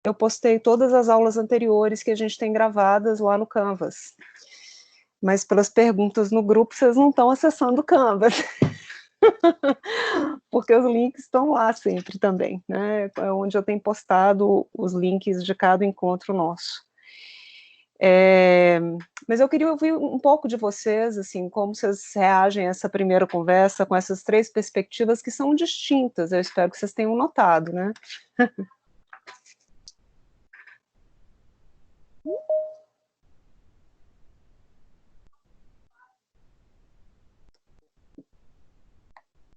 eu postei todas as aulas anteriores que a gente tem gravadas lá no Canvas. Mas pelas perguntas no grupo, vocês não estão acessando o Canvas. Porque os links estão lá sempre também, né? É onde eu tenho postado os links de cada encontro nosso. Mas eu queria ouvir um pouco de vocês, assim, como vocês reagem a essa primeira conversa com essas três perspectivas que são distintas, eu espero que vocês tenham notado, né?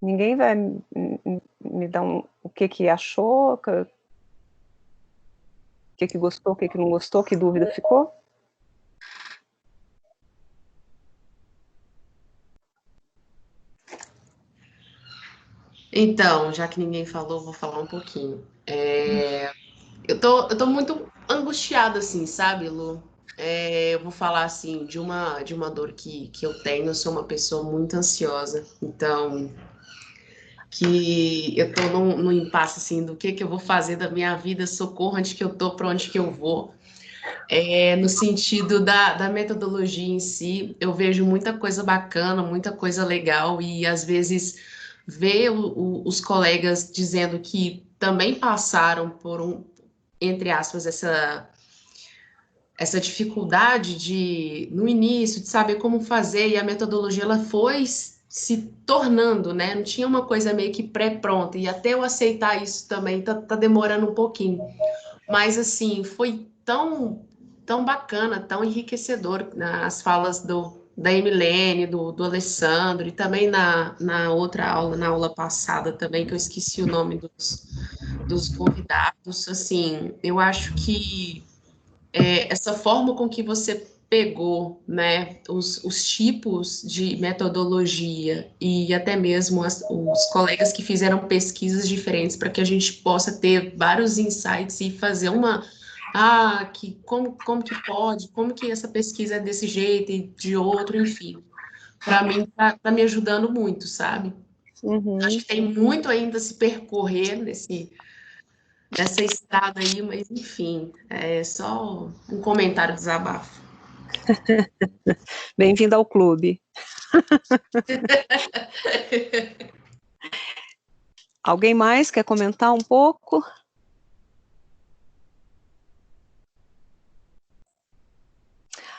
Ninguém vai me dar o que achou, o que gostou, o que não gostou, que dúvida ficou? Então, já que ninguém falou, vou falar um pouquinho. Eu tô muito angustiada, assim, sabe, Lu? Eu vou falar, assim, de uma dor que eu tenho. Eu sou uma pessoa muito ansiosa. Então, que eu tô num impasse, assim, do que eu vou fazer da minha vida, socorro, onde que eu tô, para onde que eu vou. No sentido da metodologia em si, eu vejo muita coisa bacana, muita coisa legal, e às vezes ver os colegas dizendo que também passaram por entre aspas, essa dificuldade no início, de saber como fazer, e a metodologia ela foi se tornando, né? Não tinha uma coisa meio que pré-pronta, e até eu aceitar isso também tá demorando um pouquinho. Mas, assim, foi tão bacana, tão enriquecedor nas falas da Emilene, do Alessandro, e também na outra aula, na aula passada também, que eu esqueci o nome dos convidados. Assim, eu acho que essa forma com que você pegou, né, os tipos de metodologia e até mesmo os colegas que fizeram pesquisas diferentes para que a gente possa ter vários insights e fazer como que pode, como que essa pesquisa é desse jeito e de outro, enfim. Para mim, tá me ajudando muito, sabe? Acho Uhum. que tem muito ainda a se percorrer nessa estrada aí, mas enfim, é só um comentário desabafo. Bem-vindo ao clube. Alguém mais quer comentar um pouco?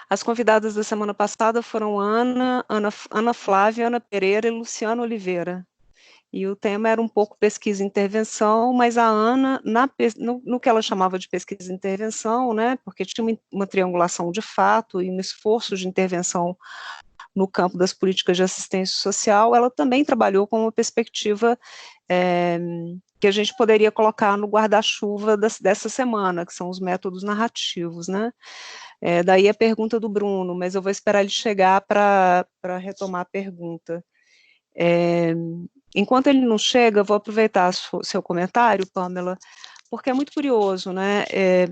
As convidadas da semana passada foram Ana Flávia, Ana Pereira e Luciana Oliveira. E o tema era um pouco pesquisa e intervenção, mas a Ana, no que ela chamava de pesquisa e intervenção, né, porque tinha uma triangulação de fato e um esforço de intervenção no campo das políticas de assistência social, ela também trabalhou com uma perspectiva que a gente poderia colocar no guarda-chuva dessa semana, que são os métodos narrativos, né? Daí a pergunta do Bruno, mas eu vou esperar ele chegar para retomar a pergunta. Enquanto ele não chega, vou aproveitar seu comentário, Pamela, porque é muito curioso, né?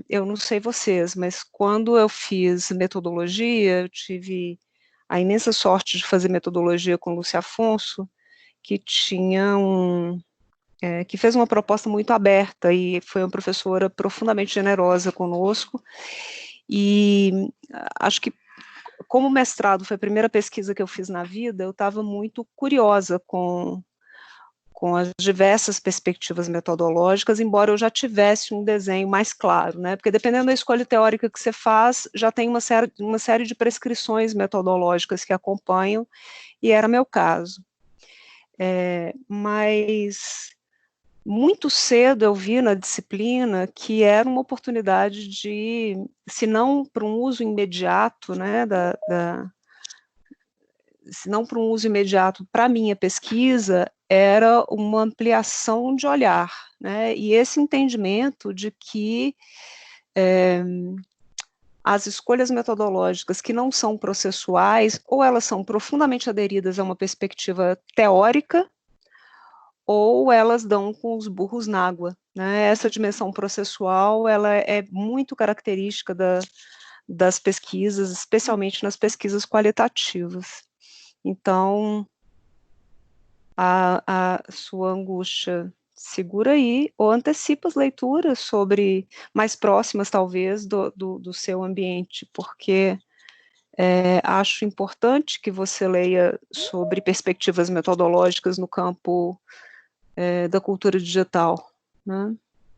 Eu não sei vocês, mas quando eu fiz metodologia, eu tive a imensa sorte de fazer metodologia com Lúcia Afonso, que tinha que fez uma proposta muito aberta e foi uma professora profundamente generosa conosco, e acho que como mestrado foi a primeira pesquisa que eu fiz na vida, eu estava muito curiosa com as diversas perspectivas metodológicas, embora eu já tivesse um desenho mais claro, né? Porque dependendo da escolha teórica que você faz, já tem uma série de prescrições metodológicas que acompanham, e era meu caso. Mas muito cedo eu vi na disciplina que era uma oportunidade de, se não para um uso imediato, né, se não para um uso imediato para a minha pesquisa, era uma ampliação de olhar, né, e esse entendimento de que as escolhas metodológicas que não são processuais, ou elas são profundamente aderidas a uma perspectiva teórica, ou elas dão com os burros na água, né? Essa dimensão processual, ela é muito característica das pesquisas, especialmente nas pesquisas qualitativas. Então, a sua angústia segura aí, ou antecipa as leituras sobre, mais próximas talvez, do seu ambiente, porque acho importante que você leia sobre perspectivas metodológicas no campo da cultura digital, né,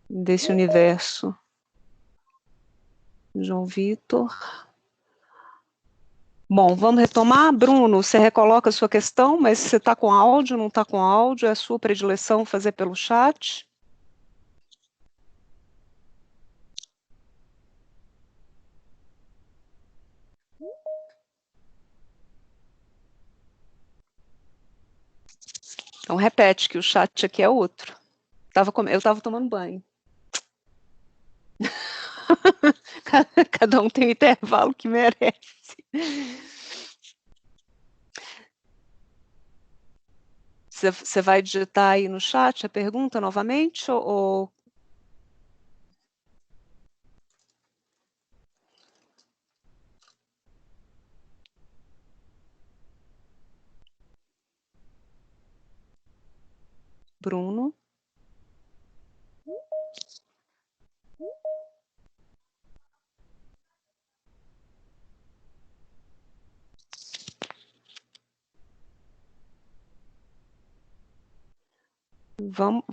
desse universo. João Vitor. Bom, vamos retomar. Bruno, você recoloca a sua questão, mas você está com áudio, não está com áudio? É a sua predileção fazer pelo chat? Então repete que o chat aqui é outro. Eu estava tomando banho. Cada um tem o intervalo que merece. Você vai digitar aí no chat a pergunta novamente? Ou... Bruno? Vamos...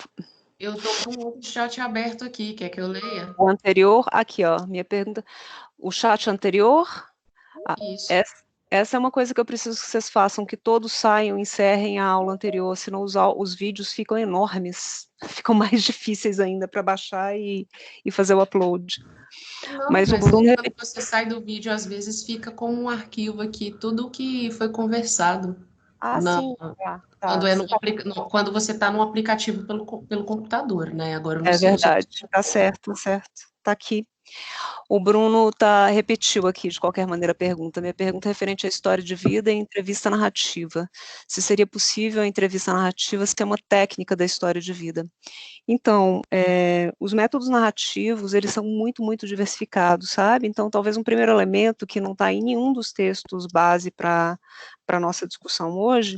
Eu estou com outro chat aberto aqui, quer que eu leia? O anterior, aqui, ó, minha pergunta. O chat anterior, Isso. essa é uma coisa que eu preciso que vocês façam, que todos saiam e encerrem a aula anterior, senão os vídeos ficam enormes, ficam mais difíceis ainda para baixar e fazer o upload. Não, Mas o mas Bruno... quando você sai do vídeo, às vezes fica como um arquivo aqui, tudo o que foi conversado. sim, tá. Quando você está no aplicativo pelo computador, né? Agora no É seu. verdade, tá certo, tá aqui. O Bruno repetiu aqui, de qualquer maneira, a pergunta. Minha pergunta é referente à história de vida e entrevista narrativa. Se seria possível a entrevista narrativa ser uma técnica da história de vida? Então, os métodos narrativos, eles são muito, muito diversificados, sabe? Então, talvez um primeiro elemento que não está em nenhum dos textos base para a nossa discussão hoje,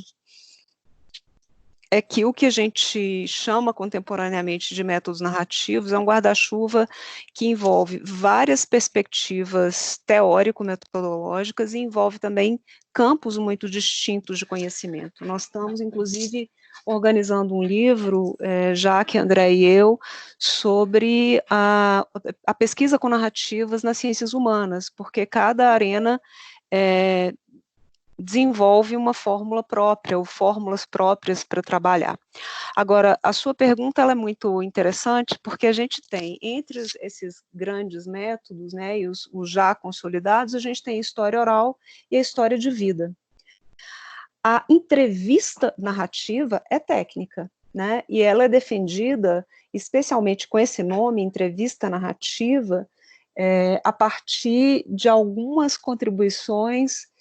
é que o que a gente chama contemporaneamente de métodos narrativos é um guarda-chuva que envolve várias perspectivas teórico-metodológicas e envolve também campos muito distintos de conhecimento. Nós estamos, inclusive, organizando um livro, Jaque, André e eu, sobre a pesquisa com narrativas nas ciências humanas, porque cada arena desenvolve uma fórmula própria, ou fórmulas próprias para trabalhar. Agora, a sua pergunta ela é muito interessante, porque a gente tem, entre esses grandes métodos, né, e os já consolidados, a gente tem a história oral e a história de vida. A entrevista narrativa é técnica, né, e ela é defendida, especialmente com esse nome, entrevista narrativa, a partir de algumas contribuições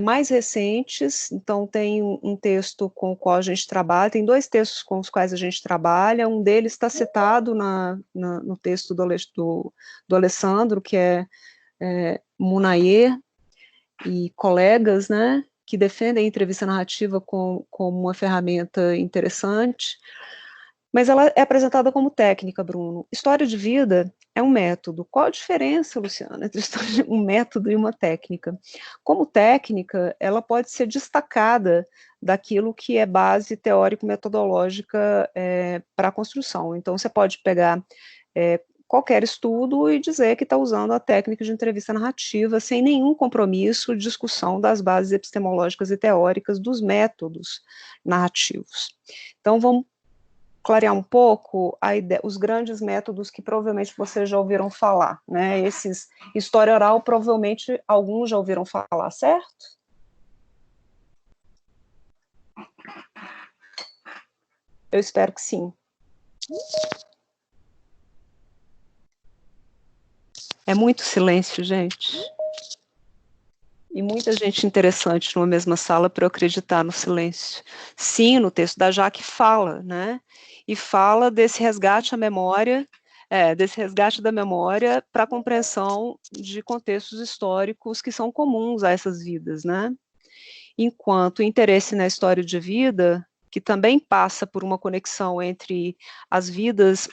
mais recentes. Então tem um texto com o qual a gente trabalha, tem dois textos com os quais a gente trabalha, um deles está citado no texto do Alessandro, que é Munayer e colegas, né, que defendem a entrevista narrativa como uma ferramenta interessante, mas ela é apresentada como técnica, Bruno. História de vida é um método. Qual a diferença, Luciana, entre um método e uma técnica? Como técnica, ela pode ser destacada daquilo que é base teórico-metodológica para a construção. Então, você pode pegar qualquer estudo e dizer que está usando a técnica de entrevista narrativa sem nenhum compromisso de discussão das bases epistemológicas e teóricas dos métodos narrativos. Então, vamos clarear um pouco os grandes métodos que provavelmente vocês já ouviram falar, né? Esses, história oral, provavelmente alguns já ouviram falar, certo? Eu espero que sim. É muito silêncio, gente. E muita gente interessante numa mesma sala para eu acreditar no silêncio. Sim, no texto da Jaque fala, né? E fala desse resgate à memória, desse resgate da memória para a compreensão de contextos históricos que são comuns a essas vidas, né? Enquanto o interesse na história de vida que também passa por uma conexão entre as vidas,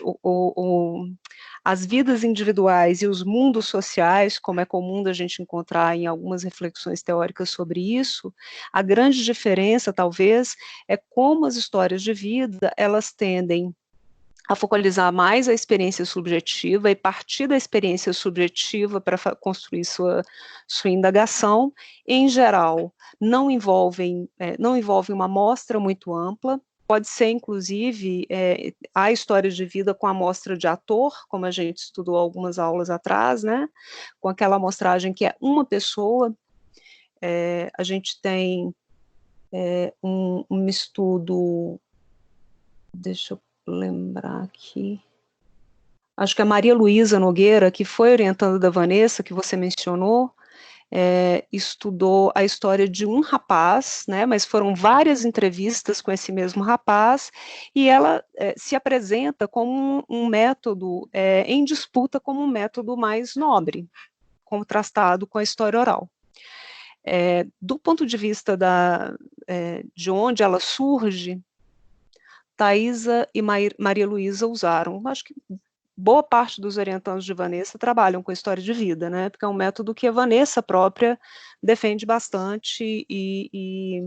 as vidas individuais e os mundos sociais, como é comum a gente encontrar em algumas reflexões teóricas sobre isso. A grande diferença, talvez, é como as histórias de vida, elas tendem a focalizar mais a experiência subjetiva e partir da experiência subjetiva para construir sua indagação. Em geral, não envolvem uma amostra muito ampla. Pode ser, inclusive, há histórias de vida com amostra de ator, como a gente estudou algumas aulas atrás, né? Com aquela amostragem que é uma pessoa. A gente tem um estudo, deixa eu lembrar aqui, acho que a Maria Luísa Nogueira, que foi orientanda da Vanessa, que você mencionou, estudou a história de um rapaz, né, mas foram várias entrevistas com esse mesmo rapaz, e ela se apresenta como um método em disputa como um método mais nobre, contrastado com a história oral. Do ponto de vista de onde ela surge, Thaisa e Maria Luísa usaram, acho que boa parte dos orientandos de Vanessa trabalham com história de vida, né, porque é um método que a Vanessa própria defende bastante e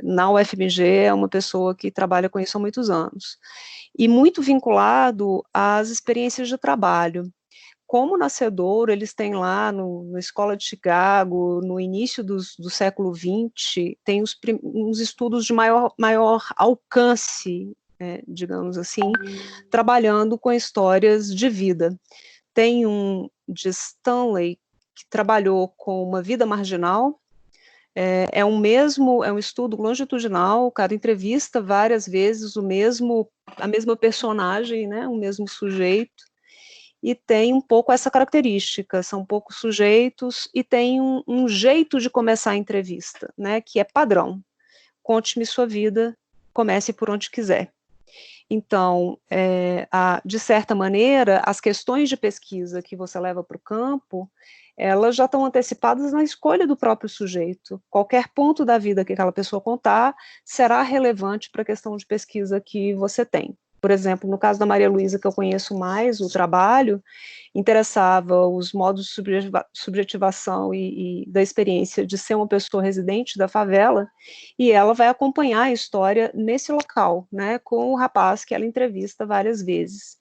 na UFMG é uma pessoa que trabalha com isso há muitos anos. E muito vinculado às experiências de trabalho. Como nascedouro, eles têm lá na Escola de Chicago, no início do século XX, tem uns estudos de maior alcance, digamos assim, trabalhando com histórias de vida. Tem um de Stanley, que trabalhou com uma vida marginal, é um estudo longitudinal, o cara entrevista várias vezes a mesma personagem, né, o mesmo sujeito, e tem um pouco essa característica, são poucos sujeitos, e tem um jeito de começar a entrevista, né, que é padrão. Conte-me sua vida, comece por onde quiser. Então, de certa maneira, as questões de pesquisa que você leva para o campo, elas já estão antecipadas na escolha do próprio sujeito. Qualquer ponto da vida que aquela pessoa contar será relevante para a questão de pesquisa que você tem. Por exemplo, no caso da Maria Luísa, que eu conheço mais, o trabalho, interessava os modos de subjetivação e da experiência de ser uma pessoa residente da favela, e ela vai acompanhar a história nesse local, né, com o rapaz que ela entrevista várias vezes.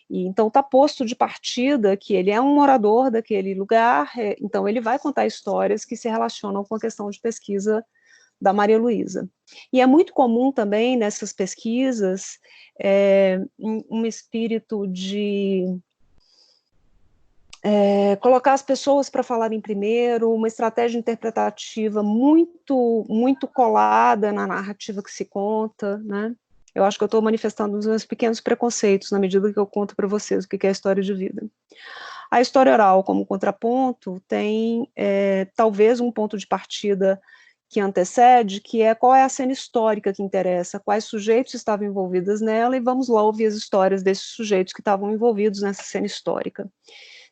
E, então está posto de partida que ele é um morador daquele lugar, então ele vai contar histórias que se relacionam com a questão de pesquisa da Maria Luísa. E é muito comum também nessas pesquisas um espírito de colocar as pessoas para falarem primeiro, uma estratégia interpretativa muito colada na narrativa que se conta, né? Eu acho que eu estou manifestando os meus pequenos preconceitos na medida que eu conto para vocês o que é a história de vida. A história oral, como contraponto, tem talvez um ponto de partida que antecede, que é qual é a cena histórica que interessa, quais sujeitos estavam envolvidos nela, e vamos lá ouvir as histórias desses sujeitos que estavam envolvidos nessa cena histórica.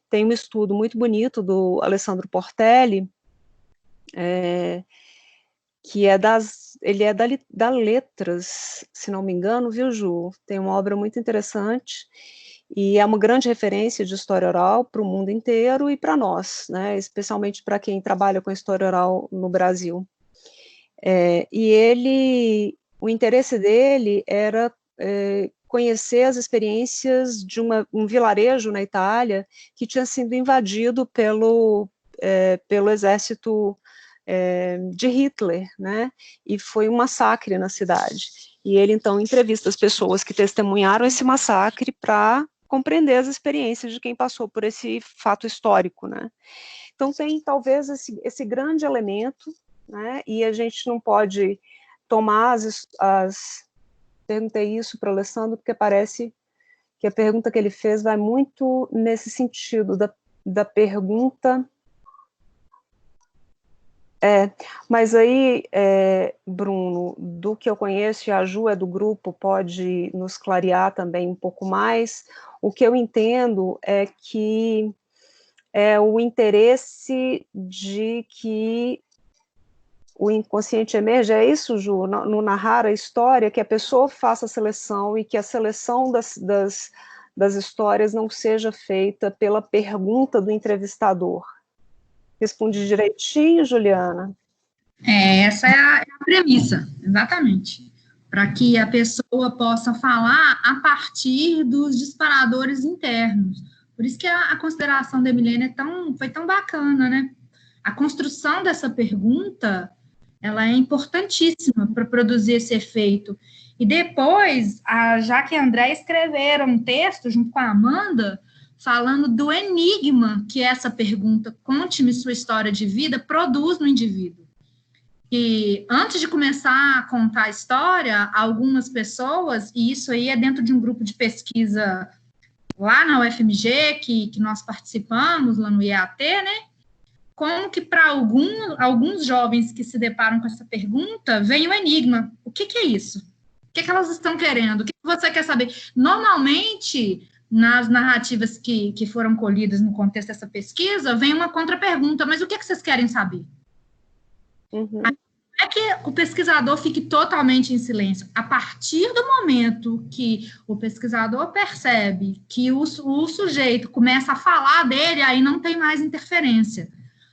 Tem um estudo muito bonito do Alessandro Portelli, que ele é da Letras, se não me engano, viu, Ju? Tem uma obra muito interessante, e é uma grande referência de história oral para o mundo inteiro e para nós, né? Especialmente para quem trabalha com história oral no Brasil. E o interesse dele era conhecer as experiências de um vilarejo na Itália que tinha sido invadido pelo exército de Hitler, né? E foi um massacre na cidade. E ele, então, entrevista as pessoas que testemunharam esse massacre para compreender as experiências de quem passou por esse fato histórico, né? Então, tem talvez esse grande elemento, né? E a gente não pode tomar perguntei isso para o Alessandro, porque parece que a pergunta que ele fez vai muito nesse sentido, da pergunta. Mas aí, Bruno, do que eu conheço, e a Ju é do grupo, pode nos clarear também um pouco mais, o que eu entendo é que o interesse de que o inconsciente emerge, é isso, Ju? No narrar a história, que a pessoa faça a seleção e que a seleção das histórias não seja feita pela pergunta do entrevistador. Respondi direitinho, Juliana? Essa é a premissa, exatamente. Para que a pessoa possa falar a partir dos disparadores internos. Por isso que a consideração da Emilene foi tão bacana, né? A construção dessa pergunta, ela é importantíssima para produzir esse efeito. E depois, a Jaque e a André escreveram um texto, junto com a Amanda, falando do enigma que essa pergunta, conte-me sua história de vida, produz no indivíduo. E antes de começar a contar a história, algumas pessoas, e isso aí é dentro de um grupo de pesquisa lá na UFMG, que nós participamos, lá no IAT, né? Como que para alguns jovens que se deparam com essa pergunta, vem o enigma. O que é isso? O que elas estão querendo? O que você quer saber? Normalmente, nas narrativas que foram colhidas no contexto dessa pesquisa, vem uma contrapergunta, mas o que vocês querem saber? Uhum. É que o pesquisador fique totalmente em silêncio. A partir do momento que o pesquisador percebe que o sujeito começa a falar dele, aí não tem mais interferência.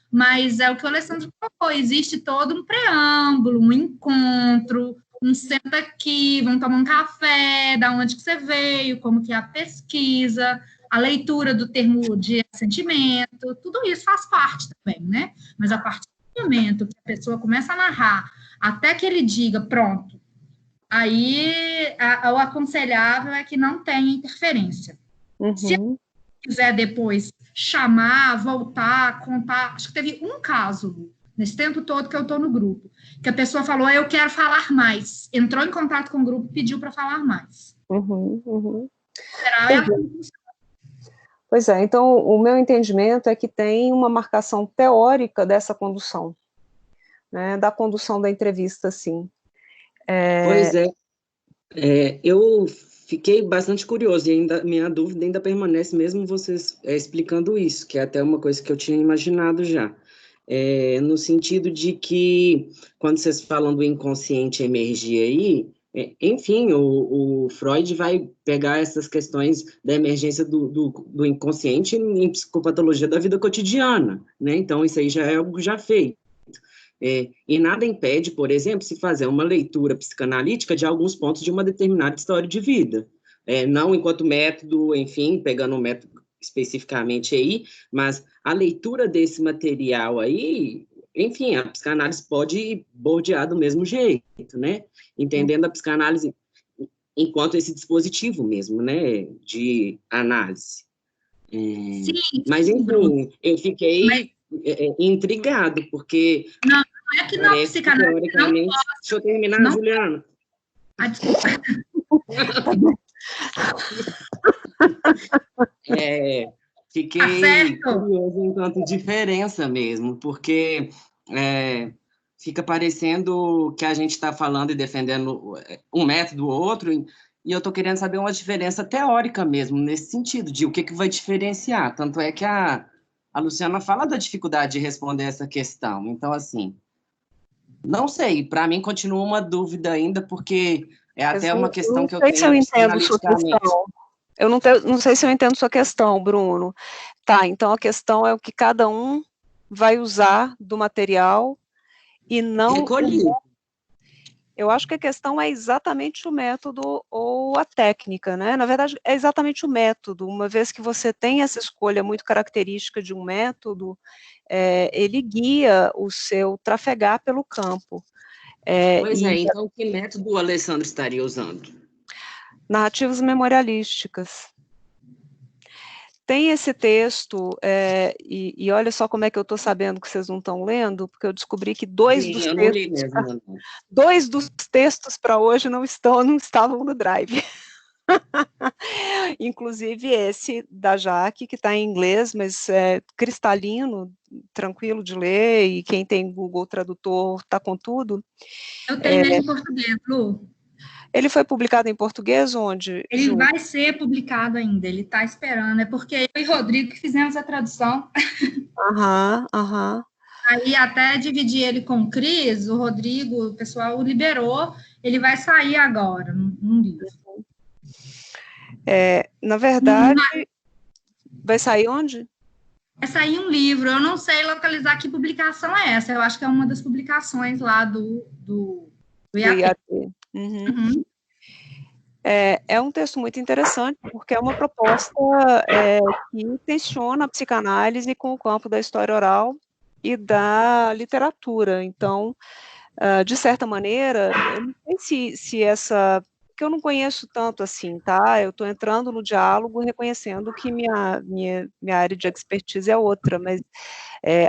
Mas é o que o Alessandro falou, existe todo um preâmbulo, um encontro, um senta aqui, vamos tomar um café, da onde que você veio, como que é a pesquisa, a leitura do termo de assentimento, tudo isso faz parte também, né? Mas a partir do momento que a pessoa começa a narrar, até que ele diga, pronto, aí o aconselhável é que não tenha interferência. Uhum. Se quiser depois chamar, voltar, contar, acho que teve um caso nesse tempo todo que eu estou no grupo, que a pessoa falou, eu quero falar mais, entrou em contato com o grupo, pediu para falar mais. Uhum. Pois é, então o meu entendimento é que tem uma marcação teórica dessa condução, né, da condução da entrevista, sim. Pois é, eu fiquei bastante curioso, e ainda, minha dúvida ainda permanece, mesmo vocês explicando isso, que é até uma coisa que eu tinha imaginado já, no sentido de que, quando vocês falam do inconsciente emergir aí, enfim, o Freud vai pegar essas questões da emergência do inconsciente em psicopatologia da vida cotidiana, né? Então, isso aí já é algo já feito. E nada impede, por exemplo, se fazer uma leitura psicanalítica de alguns pontos de uma determinada história de vida. Não enquanto método, enfim, pegando um método especificamente aí, mas a leitura desse material aí, enfim, a psicanálise pode bordear do mesmo jeito, né? Entendendo a psicanálise enquanto esse dispositivo mesmo, né, de análise. Sim, mas, enfim, eu fiquei intrigado, porque... Não é que não, psicanálise não pode. Deixa eu terminar, não, Juliana. Desculpa. Fiquei curioso enquanto diferença mesmo, porque fica parecendo que a gente está falando e defendendo um método ou outro, e eu estou querendo saber uma diferença teórica mesmo, nesse sentido, de o que vai diferenciar. Tanto é que a Luciana fala da dificuldade de responder essa questão. Então, assim, não sei, para mim continua uma dúvida ainda, porque é até uma questão que eu tenho. Não sei se eu entendo sua questão. Eu não sei se eu entendo sua questão, Bruno. Tá, então a questão é o que cada um vai usar do material e não... Recolhido. Eu acho que a questão é exatamente o método ou a técnica, né? Na verdade, é exatamente o método. Uma vez que você tem essa escolha muito característica de um método, ele guia o seu trafegar pelo campo. Então que método o Alessandro estaria usando? Narrativas memorialísticas. Tem esse texto, e olha só como é que eu estou sabendo que vocês não estão lendo, porque eu descobri que dois dos textos para hoje não estavam no Drive. Inclusive esse da Jaque, que está em inglês, mas é cristalino, tranquilo de ler, e quem tem Google Tradutor está com tudo. Eu tenho ele em português, Lu. Ele foi publicado em português onde? Ele vai ser publicado ainda, ele está esperando, é porque eu e Rodrigo que fizemos a tradução. Aí até dividir ele com o Cris, o Rodrigo, o pessoal liberou, ele vai sair agora, num livro. Na verdade, vai sair onde? Vai sair um livro, eu não sei localizar que publicação é essa, eu acho que é uma das publicações lá do IAT. Uhum. É um texto muito interessante, porque é uma proposta que tensiona a psicanálise com o campo da história oral e da literatura. Então, de certa maneira, eu não sei se essa... que eu não conheço tanto assim, tá? Eu estou entrando no diálogo reconhecendo que minha área de expertise é outra, mas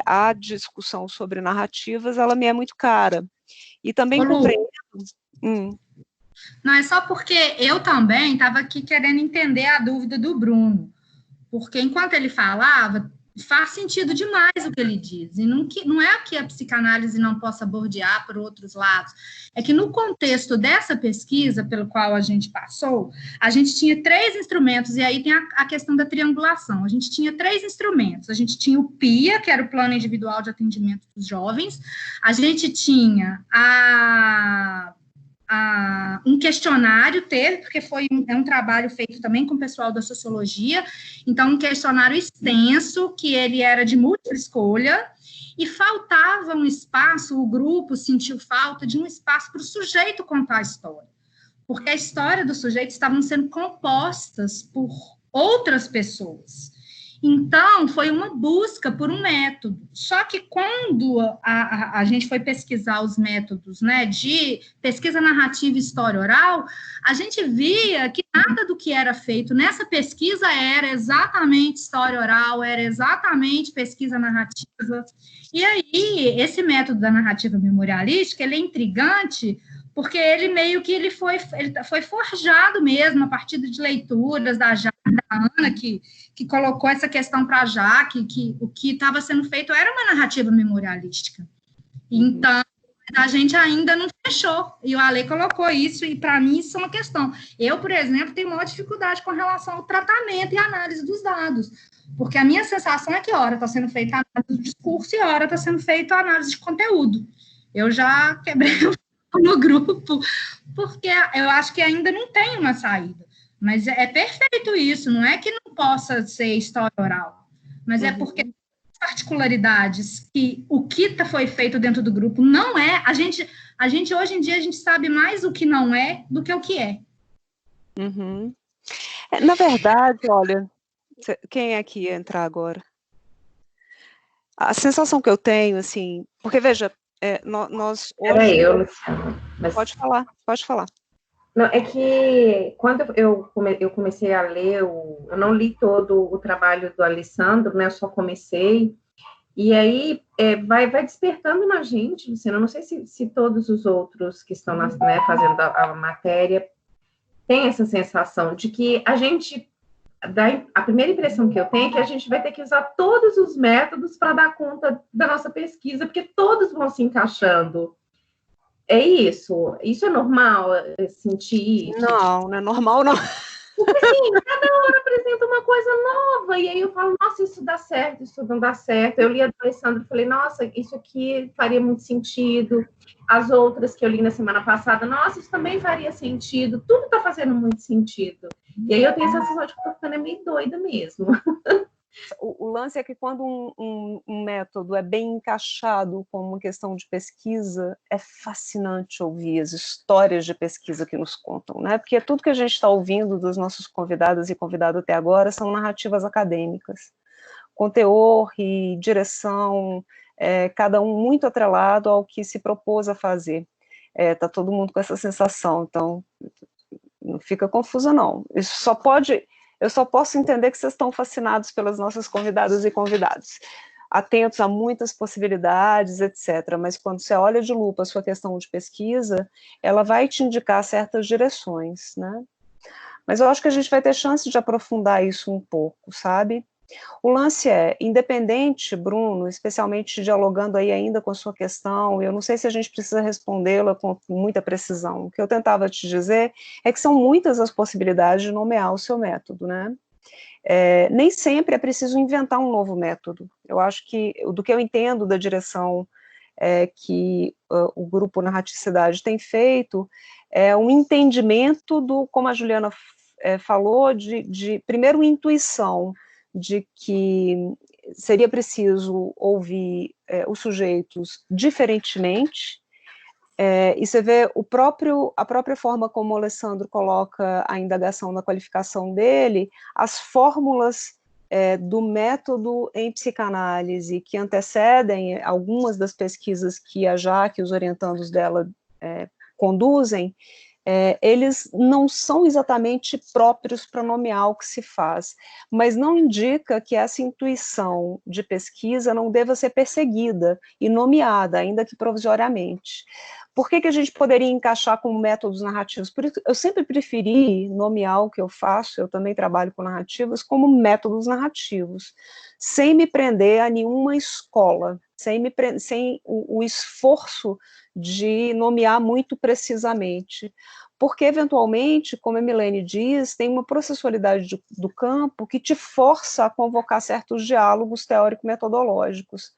a discussão sobre narrativas, ela me é muito cara. E também compreendo... Não, é só porque eu também estava aqui querendo entender a dúvida do Bruno, porque enquanto ele falava, faz sentido demais o que ele diz, e não é que a psicanálise não possa bordear por outros lados, é que no contexto dessa pesquisa pelo qual a gente passou, a gente tinha 3 instrumentos, e aí tem a questão da triangulação, a gente tinha 3 instrumentos, a gente tinha o PIA, que era o Plano Individual de Atendimento dos Jovens, a gente tinha um questionário porque é um trabalho feito também com o pessoal da sociologia, então um questionário extenso, que ele era de múltipla escolha, e faltava um espaço, o grupo sentiu falta de um espaço para o sujeito contar a história, porque a história do sujeito estavam sendo compostas por outras pessoas. Então, foi uma busca por um método. Só que quando a gente foi pesquisar os métodos, né, de pesquisa narrativa e história oral, a gente via que nada do que era feito nessa pesquisa era exatamente história oral, era exatamente pesquisa narrativa. E aí, esse método da narrativa memorialística, ele é intrigante, porque ele meio que ele foi forjado mesmo a partir de leituras da Jaque, da Ana, que colocou essa questão para a Jaque, que o que estava sendo feito era uma narrativa memorialística. Então, a gente ainda não fechou, e o Ale colocou isso, e para mim isso é uma questão. Eu, por exemplo, tenho maior dificuldade com relação ao tratamento e análise dos dados, porque a minha sensação é que hora está sendo feita a análise do discurso e hora está sendo feita a análise de conteúdo. Eu já quebrei no grupo, porque eu acho que ainda não tem uma saída. Mas é perfeito isso, não é que não possa ser história oral, mas é porque particularidades que o que foi feito dentro do grupo não é, a gente hoje em dia a gente sabe mais o que não é do que o que é. Na verdade, olha, quem é que ia entrar agora? A sensação que eu tenho, assim, porque veja, nós hoje... Era eu, Luciana. Mas... Pode falar. Não, é que quando eu comecei a ler, eu não li todo o trabalho do Alessandro, né? Eu só comecei, e aí vai despertando na gente, Luciana. Eu não sei se todos os outros que estão fazendo a matéria têm essa sensação de que a primeira impressão que eu tenho é que a gente vai ter que usar todos os métodos para dar conta da nossa pesquisa, porque todos vão se encaixando. É isso é normal sentir isso? Não é normal, não. Porque, assim, cada hora apresenta uma coisa nova, e aí eu falo, nossa, isso dá certo, isso não dá certo. Eu li a do Alessandro e falei, nossa, isso aqui faria muito sentido. As outras que eu li na semana passada, nossa, isso também faria sentido. Tudo está fazendo muito sentido. E aí eu tenho a sensação de que estou ficando meio doida mesmo. O lance é que quando um método é bem encaixado como uma questão de pesquisa, é fascinante ouvir as histórias de pesquisa que nos contam, né? Porque tudo que a gente está ouvindo dos nossos convidadas e convidados até agora são narrativas acadêmicas, com teor e direção, cada um muito atrelado ao que se propôs a fazer. Tá todo mundo com essa sensação, então não fica confusa, não. Eu só posso entender que vocês estão fascinados pelas nossas convidadas e convidados, atentos a muitas possibilidades, etc. Mas quando você olha de lupa a sua questão de pesquisa, ela vai te indicar certas direções, né? Mas eu acho que a gente vai ter chance de aprofundar isso um pouco, sabe? O lance independente, Bruno, especialmente dialogando aí ainda com a sua questão, eu não sei se a gente precisa respondê-la com muita precisão. O que eu tentava te dizer é que são muitas as possibilidades de nomear o seu método, né? Nem sempre é preciso inventar um novo método. Eu acho que, do que eu entendo da direção que o grupo Narraticidade tem feito, é um entendimento do, como a Juliana falou, primeiro, intuição de que seria preciso ouvir os sujeitos diferentemente, e você vê a própria forma como o Alessandro coloca a indagação na qualificação dele, as fórmulas do método em psicanálise que antecedem algumas das pesquisas que a Jaque e os orientandos dela conduzem, eles não são exatamente próprios para nomear o que se faz, mas não indica que essa intuição de pesquisa não deva ser perseguida e nomeada, ainda que provisoriamente. Por que a gente poderia encaixar com métodos narrativos? Por isso, eu sempre preferi nomear o que eu faço, eu também trabalho com narrativas, como métodos narrativos, sem me prender a nenhuma escola, sem o esforço de nomear muito precisamente, porque, eventualmente, como a Milene diz, tem uma processualidade do campo que te força a convocar certos diálogos teórico-metodológicos,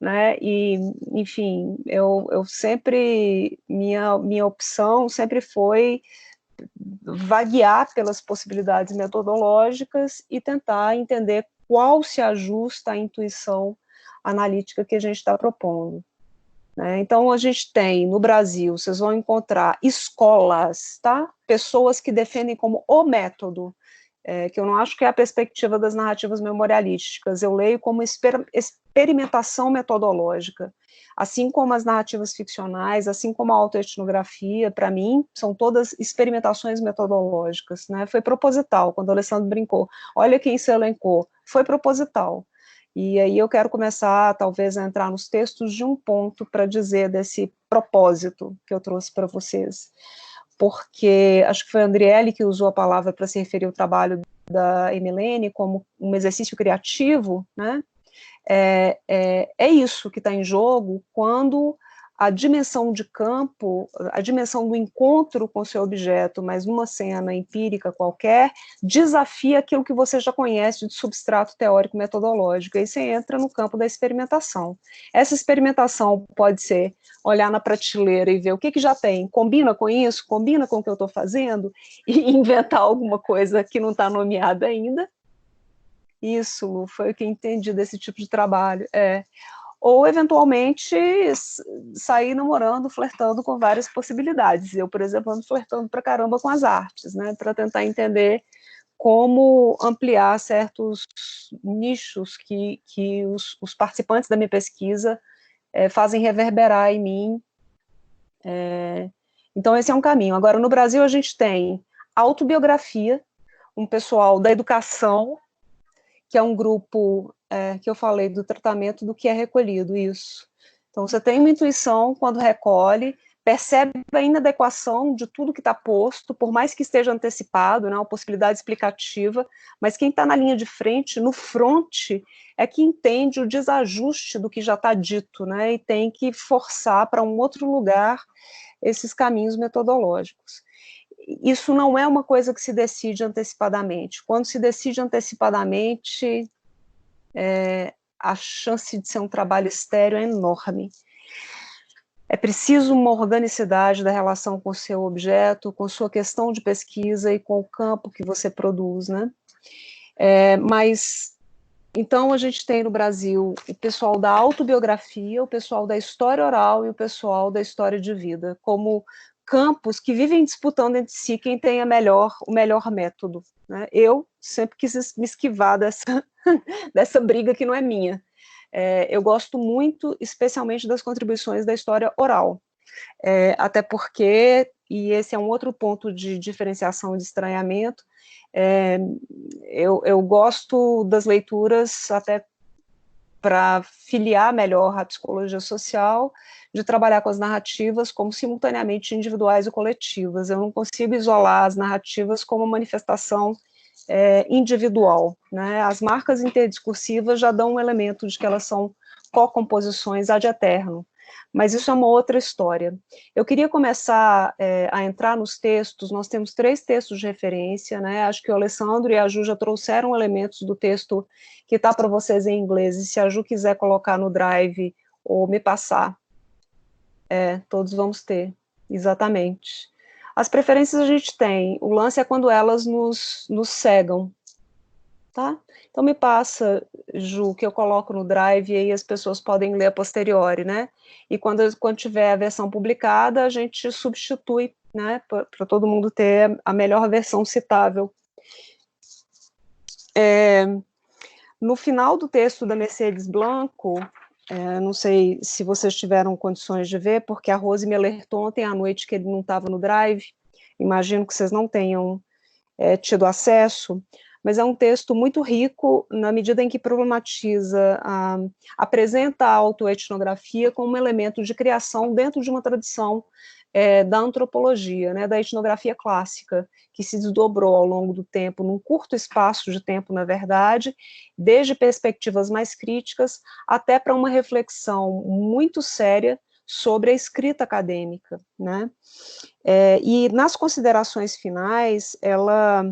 né, e, enfim, eu sempre, minha opção sempre foi vaguear pelas possibilidades metodológicas e tentar entender qual se ajusta à intuição analítica que a gente está propondo. Então, a gente tem, no Brasil, vocês vão encontrar escolas, tá? Pessoas que defendem como o método, que eu não acho que é a perspectiva das narrativas memorialísticas, eu leio como experimentação metodológica, assim como as narrativas ficcionais, assim como a autoetnografia, para mim, são todas experimentações metodológicas, né? Foi proposital, quando o Alessandro brincou, olha quem se elencou, foi proposital. E aí eu quero começar, talvez, a entrar nos textos de um ponto para dizer desse propósito que eu trouxe para vocês. Porque acho que foi a Andriele que usou a palavra para se referir ao trabalho da Emilene como um exercício criativo, né? É isso que está em jogo quando a dimensão de campo, a dimensão do encontro com o seu objeto, mas numa cena empírica qualquer, desafia aquilo que você já conhece de substrato teórico metodológico, aí você entra no campo da experimentação. Essa experimentação pode ser olhar na prateleira e ver o que já tem, combina com isso, combina com o que eu estou fazendo, e inventar alguma coisa que não está nomeada ainda. Isso foi o que eu entendi desse tipo de trabalho, ou, eventualmente, sair namorando, flertando com várias possibilidades. Eu, por exemplo, ando flertando pra caramba com as artes, né, para tentar entender como ampliar certos nichos que os participantes da minha pesquisa fazem reverberar em mim. Então, esse é um caminho. Agora, no Brasil, a gente tem autobiografia, um pessoal da educação, que é um grupo que eu falei do tratamento do que é recolhido, isso. Então, você tem uma intuição quando recolhe, percebe a inadequação de tudo que está posto, por mais que esteja antecipado, né, uma possibilidade explicativa, mas quem está na linha de frente, no fronte, é que entende o desajuste do que já está dito, né, e tem que forçar para um outro lugar esses caminhos metodológicos. Isso não é uma coisa que se decide antecipadamente. Quando se decide antecipadamente, a chance de ser um trabalho estéril é enorme. É preciso uma organicidade da relação com o seu objeto, com sua questão de pesquisa e com o campo que você produz, né? Mas, então, a gente tem no Brasil o pessoal da autobiografia, o pessoal da história oral e o pessoal da história de vida, como campos que vivem disputando entre si quem tem o melhor método, né? Eu sempre quis me esquivar dessa briga que não é minha. Eu gosto muito, especialmente, das contribuições da história oral, até porque, e esse é um outro ponto de diferenciação e de estranhamento, eu gosto das leituras até para filiar melhor a psicologia social, de trabalhar com as narrativas como simultaneamente individuais e coletivas. Eu não consigo isolar as narrativas como manifestação individual, né? As marcas interdiscursivas já dão um elemento de que elas são co-composições ad eterno. Mas isso é uma outra história. Eu queria começar a entrar nos textos. Nós temos 3 textos de referência, né? Acho que o Alessandro e a Ju já trouxeram elementos do texto que está para vocês em inglês, e se a Ju quiser colocar no Drive ou me passar, todos vamos ter, exatamente. As preferências a gente tem, o lance é quando elas nos cegam, tá? Então me passa, Ju, que eu coloco no Drive e aí as pessoas podem ler a posteriori, né? E quando tiver a versão publicada, a gente substitui, né? Para todo mundo ter a melhor versão citável. No final do texto da Mercedes Blanco, não sei se vocês tiveram condições de ver, porque a Rose me alertou ontem à noite que ele não estava no Drive, imagino que vocês não tenham tido acesso, mas é um texto muito rico na medida em que problematiza, apresenta a autoetnografia como um elemento de criação dentro de uma tradição da antropologia, né, da etnografia clássica, que se desdobrou ao longo do tempo, num curto espaço de tempo, na verdade, desde perspectivas mais críticas até para uma reflexão muito séria sobre a escrita acadêmica, né? E nas considerações finais, ela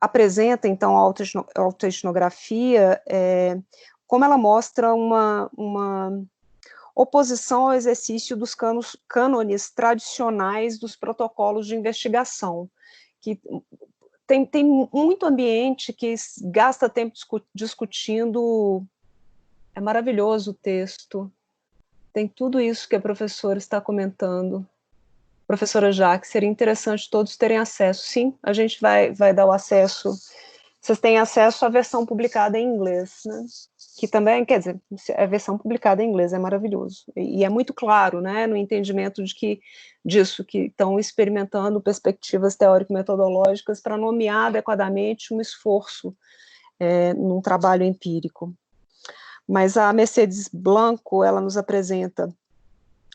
apresenta, então, a autoetnografia, como ela mostra uma oposição ao exercício dos cânones tradicionais dos protocolos de investigação, que tem muito ambiente que gasta tempo discutindo. É maravilhoso o texto, tem tudo isso que a professora está comentando. Professora Jaque, seria interessante todos terem acesso. Sim, a gente vai dar o acesso. Vocês têm acesso à versão publicada em inglês, né? Que também, quer dizer, a versão publicada em inglês é maravilhoso. E é muito claro, né, no entendimento disso, que estão experimentando perspectivas teórico-metodológicas para nomear adequadamente um esforço num trabalho empírico. Mas a Mercedes Blanco, ela nos apresenta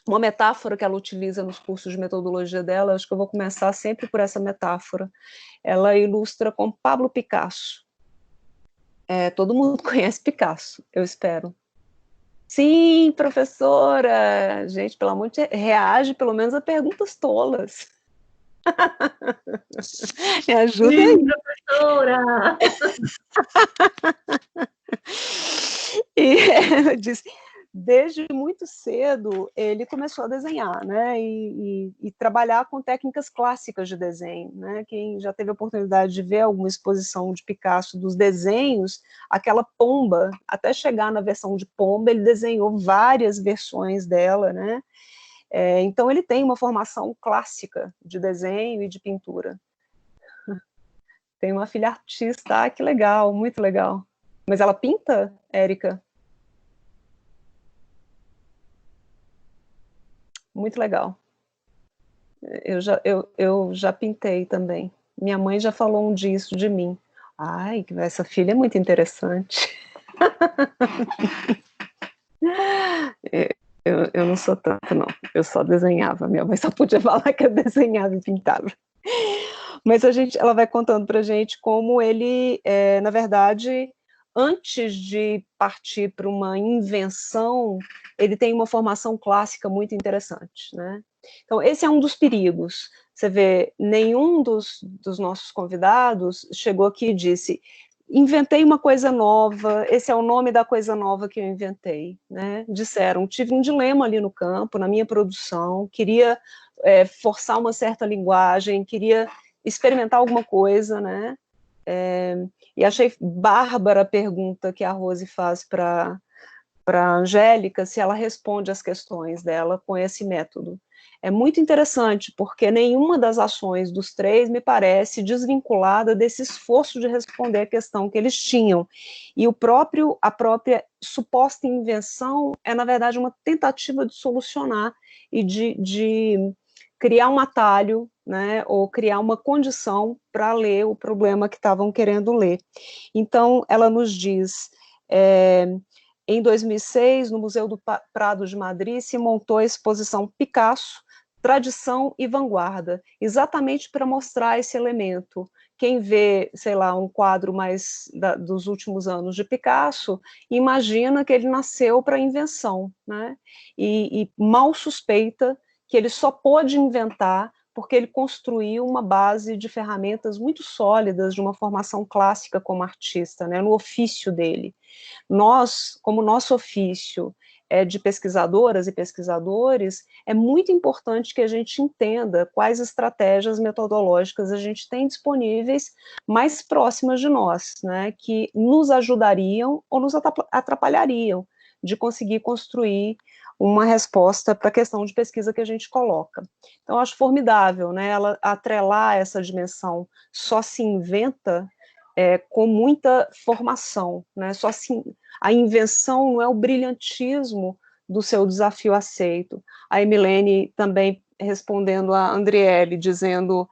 uma metáfora que ela utiliza nos cursos de metodologia dela. Acho que eu vou começar sempre por essa metáfora. Ela ilustra com Pablo Picasso. Todo mundo conhece Picasso, eu espero. Sim, professora! Gente, pelo amor de Deus, reage pelo menos a perguntas tolas. Me ajuda aí. Sim, professora! E ela disse, desde muito cedo, ele começou a desenhar, né, e trabalhar com técnicas clássicas de desenho, né. Quem já teve a oportunidade de ver alguma exposição de Picasso dos desenhos, aquela pomba, até chegar na versão de pomba, ele desenhou várias versões dela, né. Então ele tem uma formação clássica de desenho e de pintura. Tem uma filha artista, que legal, muito legal. Mas ela pinta, Érica? Muito legal. Eu já pintei também. Minha mãe já falou disso de mim. Ai, essa filha é muito interessante. Eu não sou tanto, não. Eu só desenhava. Minha mãe só podia falar que eu desenhava e pintava. Mas ela vai contando pra gente como ele, na verdade, antes de partir para uma invenção, ele tem uma formação clássica muito interessante, né? Então, esse é um dos perigos. Você vê, nenhum dos nossos convidados chegou aqui e disse, inventei uma coisa nova, esse é o nome da coisa nova que eu inventei, né? Disseram, tive um dilema ali no campo, na minha produção, queria forçar uma certa linguagem, queria experimentar alguma coisa, né? E achei bárbara a pergunta que a Rose faz para a Angélica, se ela responde as questões dela com esse método. É muito interessante, porque nenhuma das ações dos 3 me parece desvinculada desse esforço de responder a questão que eles tinham. E a própria suposta invenção é, na verdade, uma tentativa de solucionar e de criar um atalho, né, ou criar uma condição para ler o problema que estavam querendo ler. Então, ela nos diz, em 2006, no Museu do Prado de Madrid, se montou a exposição Picasso, tradição e vanguarda, exatamente para mostrar esse elemento. Quem vê, sei lá, um quadro mais dos últimos anos de Picasso, imagina que ele nasceu para a invenção, né? E mal suspeita que ele só pôde inventar porque ele construiu uma base de ferramentas muito sólidas de uma formação clássica como artista, né, no ofício dele. Nós, como nosso ofício é de pesquisadoras e pesquisadores, é muito importante que a gente entenda quais estratégias metodológicas a gente tem disponíveis mais próximas de nós, né, que nos ajudariam ou nos atrapalhariam de conseguir construir uma resposta para a questão de pesquisa que a gente coloca. Então, eu acho formidável, né, ela atrelar essa dimensão, só se inventa com muita formação, né, só se, a invenção não é o brilhantismo do seu desafio aceito. A Emilene também respondendo a Andriele, dizendo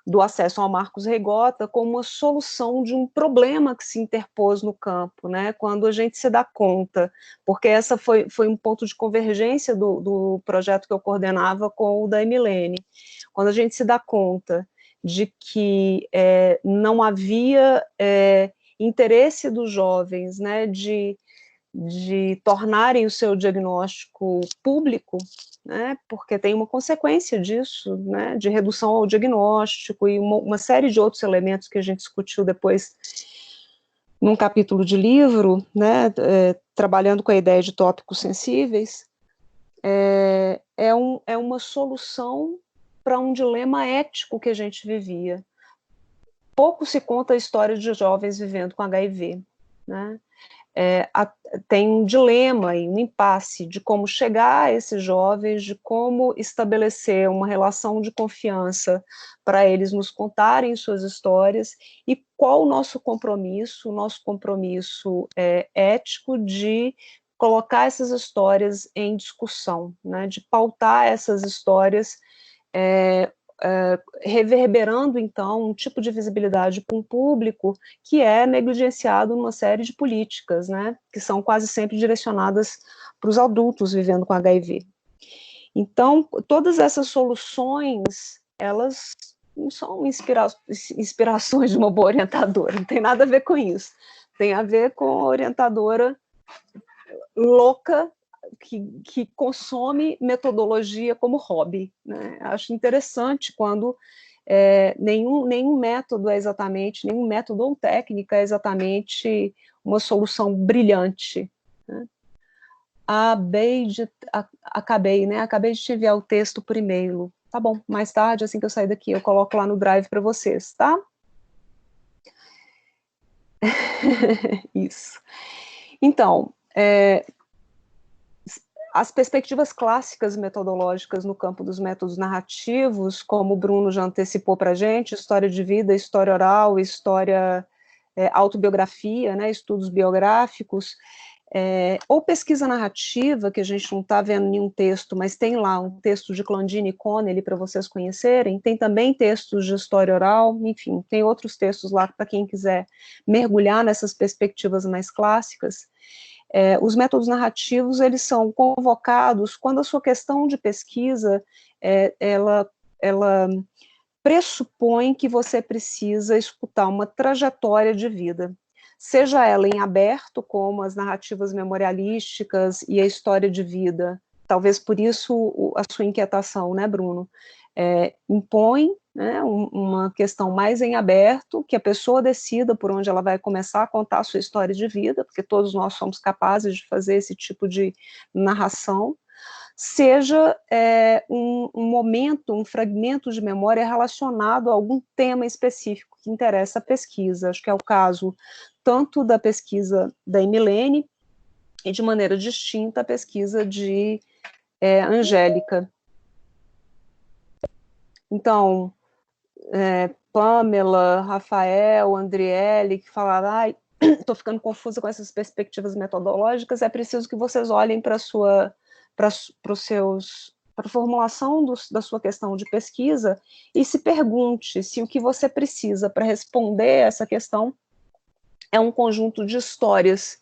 do acesso ao Marcos Reigota como uma solução de um problema que se interpôs no campo, né, quando a gente se dá conta, porque essa foi um ponto de convergência do projeto que eu coordenava com o da Emilene, quando a gente se dá conta de que não havia interesse dos jovens, né, de tornarem o seu diagnóstico público, né, porque tem uma consequência disso, né, de redução ao diagnóstico e uma série de outros elementos que a gente discutiu depois num capítulo de livro, né, trabalhando com a ideia de tópicos sensíveis, é uma solução para um dilema ético que a gente vivia. Pouco se conta a história de jovens vivendo com HIV, né? Tem um dilema e um impasse de como chegar a esses jovens, de como estabelecer uma relação de confiança para eles nos contarem suas histórias e qual o nosso compromisso ético de colocar essas histórias em discussão, né, de pautar essas histórias reverberando, então, um tipo de visibilidade para um público que é negligenciado numa série de políticas, né, que são quase sempre direcionadas para os adultos vivendo com HIV. Então, todas essas soluções, elas não são inspirações de uma boa orientadora, não tem nada a ver com isso. Tem a ver com a orientadora louca que consome metodologia como hobby, né? Acho interessante quando nenhum método nenhum método ou técnica é exatamente uma solução brilhante, né? Acabei de te enviar o texto por e-mail. Tá bom, mais tarde, assim que eu sair daqui, eu coloco lá no Drive para vocês, tá? Isso. Então, as perspectivas clássicas metodológicas no campo dos métodos narrativos, como o Bruno já antecipou para a gente, história de vida, história oral, história, autobiografia, né, estudos biográficos, ou pesquisa narrativa, que a gente não está vendo nenhum texto, mas tem lá um texto de Clandine e Connelly para vocês conhecerem, tem também textos de história oral, enfim, tem outros textos lá para quem quiser mergulhar nessas perspectivas mais clássicas. Os métodos narrativos, eles são convocados quando a sua questão de pesquisa, ela pressupõe que você precisa escutar uma trajetória de vida, seja ela em aberto, como as narrativas memorialísticas e a história de vida, talvez por isso a sua inquietação, né, Bruno? Impõe, né, uma questão mais em aberto, que a pessoa decida por onde ela vai começar a contar a sua história de vida, porque todos nós somos capazes de fazer esse tipo de narração, seja um momento, um fragmento de memória relacionado a algum tema específico que interessa a pesquisa. Acho que é o caso tanto da pesquisa da Emilene e, de maneira distinta, a pesquisa de Angélica. Então, Pamela, Rafael, Andriele, que falaram, estou ficando confusa com essas perspectivas metodológicas, é preciso que vocês olhem para a formulação da sua questão de pesquisa e se pergunte se o que você precisa para responder essa questão é um conjunto de histórias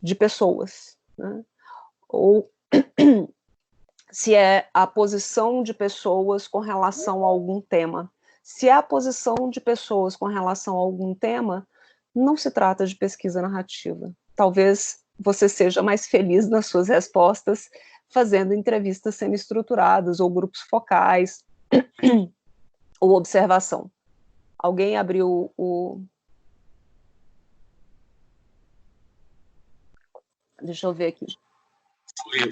de pessoas, né? Ou se é a posição de pessoas com relação a algum tema. Se é a posição de pessoas com relação a algum tema, não se trata de pesquisa narrativa. Talvez você seja mais feliz nas suas respostas fazendo entrevistas semi-estruturadas ou grupos focais ou observação. Alguém abriu o... Deixa eu ver aqui.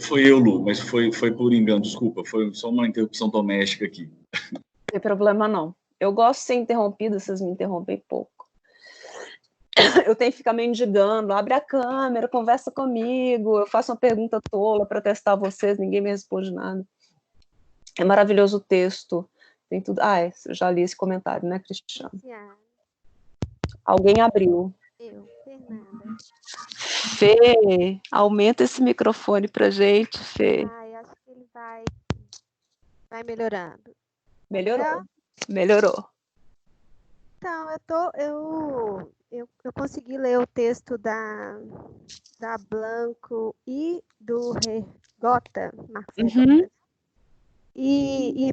Foi eu, Lu, mas foi por engano, desculpa. Foi só uma interrupção doméstica aqui. Não tem problema, não. Eu gosto de ser interrompida, vocês me interrompem pouco. Eu tenho que ficar mendigando, abre a câmera, conversa comigo, eu faço uma pergunta tola para testar vocês, ninguém me responde nada. É maravilhoso o texto, tem tudo... eu já li esse comentário, né, Cristiano? Alguém abriu. Eu, Fernanda. Fê, aumenta esse microfone pra gente, Fê. Eu acho que ele vai melhorando. Melhorou. Melhorou. Então, eu consegui ler o texto da Blanco e do Gota, Marcelo.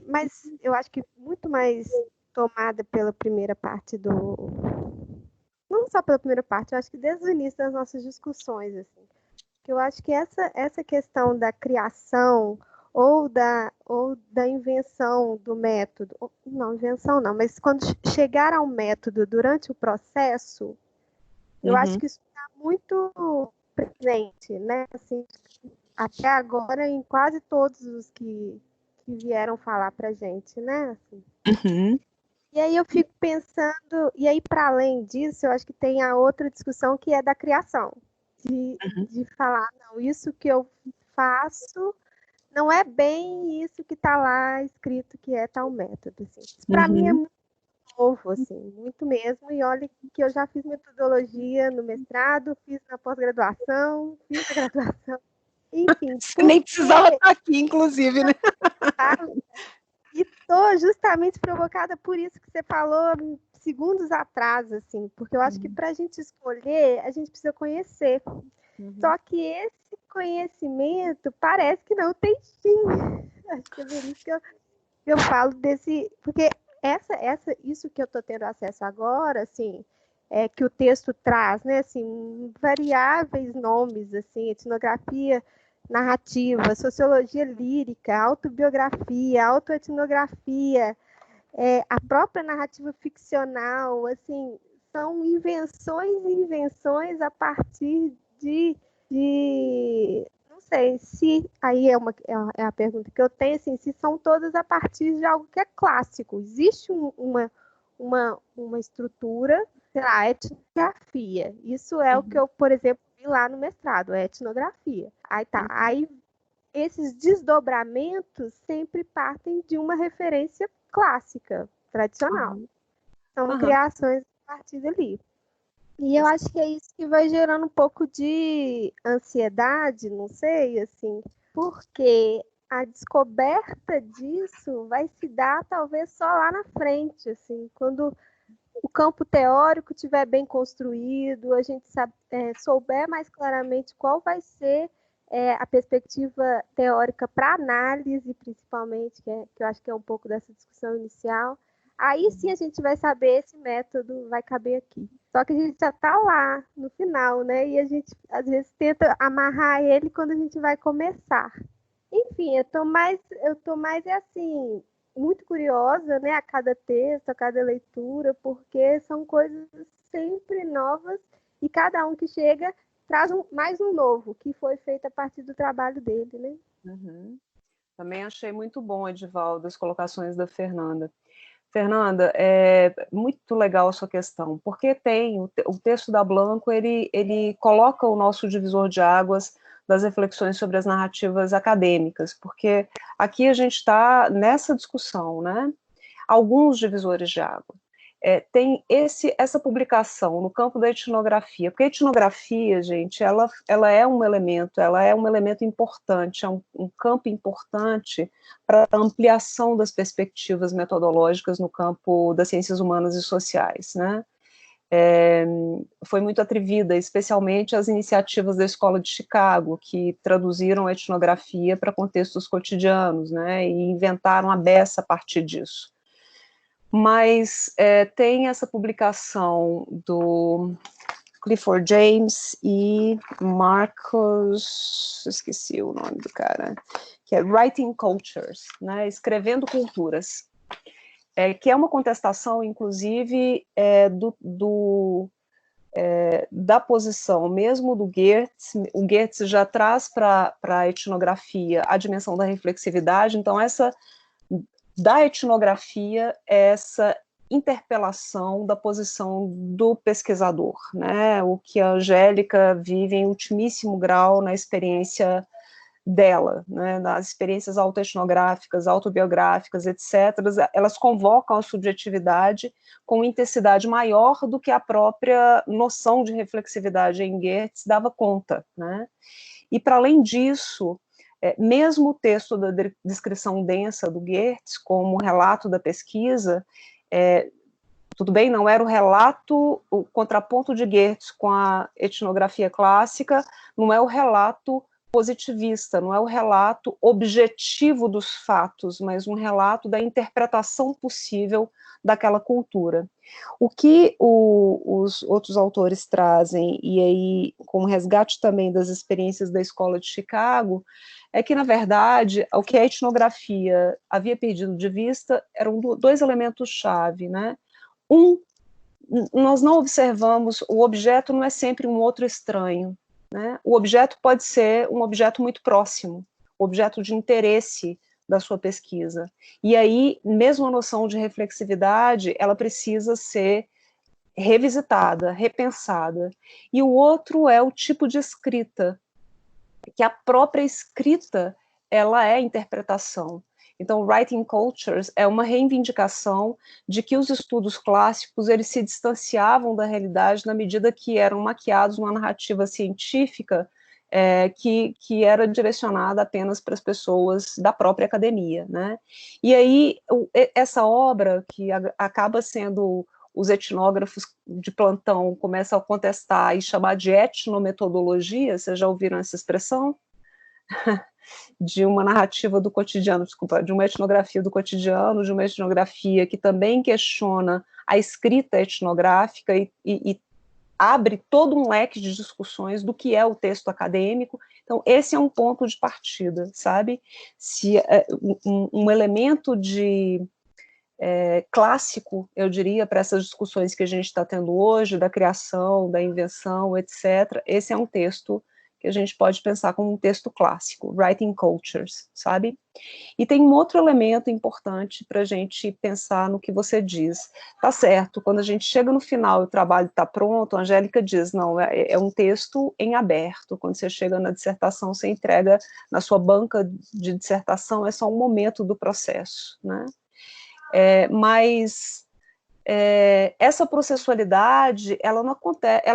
Mas eu acho que muito mais tomada pela primeira parte não só pela primeira parte, eu acho que desde o início das nossas discussões, assim, que eu acho que essa questão da criação ou da invenção do método, não, invenção não, mas quando chegar ao método durante o processo, eu acho que isso está muito presente, né? Assim, até agora, em quase todos os que vieram falar para a gente, né? Assim. E aí eu fico pensando, e aí para além disso, eu acho que tem a outra discussão que é da criação, de falar, não, isso que eu faço não é bem isso que está lá escrito que é tal método. Assim. Para mim é muito novo, assim, muito mesmo, e olha que eu já fiz metodologia no mestrado, fiz na pós-graduação, fiz na graduação, enfim. Você nem precisava estar aqui, inclusive, né? E estou justamente provocada por isso que você falou segundos atrás, assim, porque eu acho que para a gente escolher, a gente precisa conhecer. Só que esse conhecimento parece que não tem fim. Acho que é por isso que eu falo desse... Porque isso que eu estou tendo acesso agora, assim, é que o texto traz, né, assim, variáveis nomes, assim, etnografia narrativa, sociologia lírica, autobiografia, autoetnografia, a própria narrativa ficcional, assim, são invenções e invenções a partir de não sei se aí é a pergunta que eu tenho, assim, se são todas a partir de algo que é clássico. Existe uma estrutura, sei lá, etnografia. Isso é o que eu, por exemplo, vi lá no mestrado, é etnografia. Aí esses desdobramentos sempre partem de uma referência clássica, tradicional. São criações a partir dali. E eu acho que é isso que vai gerando um pouco de ansiedade, não sei, assim, porque a descoberta disso vai se dar talvez só lá na frente, assim, quando o campo teórico estiver bem construído, a gente souber mais claramente qual vai ser a perspectiva teórica para análise, principalmente, que eu acho que é um pouco dessa discussão inicial. Aí sim a gente vai saber esse método vai caber aqui. Só que a gente já está lá no final, né? E a gente às vezes tenta amarrar ele quando a gente vai começar. Enfim, eu tô mais assim, muito curiosa, né? A cada texto, a cada leitura, porque são coisas sempre novas e cada um que chega traz mais um novo, que foi feito a partir do trabalho dele, né? Também achei muito bom, Edivaldo, as colocações da Fernanda. Fernanda, é muito legal a sua questão, porque tem o texto da Blanco, ele coloca o nosso divisor de águas das reflexões sobre as narrativas acadêmicas, porque aqui a gente está nessa discussão, né? Alguns divisores de água. Tem essa publicação no campo da etnografia, porque a etnografia, gente, ela é um elemento importante, é um campo importante para a ampliação das perspectivas metodológicas no campo das ciências humanas e sociais, né? foi muito atrevida, especialmente as iniciativas da Escola de Chicago, que traduziram a etnografia para contextos cotidianos, né, e inventaram a beça a partir disso. Mas tem essa publicação do Clifford James e Marcos, esqueci o nome do cara, que é Writing Cultures, né, Escrevendo Culturas, que é uma contestação, inclusive, da posição mesmo do Geertz. O Geertz já traz para a etnografia a dimensão da reflexividade, então da etnografia, essa interpelação da posição do pesquisador, né, o que a Angélica vive em ultimíssimo grau na experiência dela, né, nas experiências autoetnográficas, autobiográficas, etc., elas convocam a subjetividade com intensidade maior do que a própria noção de reflexividade em Geertz dava conta, né? E, para além disso, mesmo o texto da descrição densa do Geertz, como relato da pesquisa, tudo bem, não era o relato, o contraponto de Geertz com a etnografia clássica, não é o relato positivista, não é o relato objetivo dos fatos, mas um relato da interpretação possível daquela cultura. O que os outros autores trazem, e aí com resgate também das experiências da Escola de Chicago, é que, na verdade, o que a etnografia havia perdido de vista eram dois elementos-chave, né? Nós não observamos, o objeto não é sempre um outro estranho, né? O objeto pode ser um objeto muito próximo, objeto de interesse da sua pesquisa. E aí, mesmo a noção de reflexividade, ela precisa ser revisitada, repensada. E o outro é o tipo de escrita, que a própria escrita, ela é interpretação. Então, Writing Cultures é uma reivindicação de que os estudos clássicos, eles se distanciavam da realidade na medida que eram maquiados numa narrativa científica que era direcionada apenas para as pessoas da própria academia, né? E aí, essa obra, que acaba sendo, os etnógrafos de plantão começam a contestar e chamar de etnometodologia, vocês já ouviram essa expressão? De uma narrativa do cotidiano, desculpa, de uma etnografia do cotidiano, de uma etnografia que também questiona a escrita etnográfica e abre todo um leque de discussões do que é o texto acadêmico. Então, esse é um ponto de partida, sabe? Se um elemento de clássico, eu diria, para essas discussões que a gente está tendo hoje, da criação, da invenção, etc., esse é um texto que a gente pode pensar como um texto clássico, Writing Cultures, sabe? E tem um outro elemento importante para a gente pensar no que você diz. Tá certo, quando a gente chega no final e o trabalho está pronto, a Angélica diz, não, é um texto em aberto. Quando você chega na dissertação, você entrega na sua banca de dissertação, é só um momento do processo, né? Mas essa processualidade, ela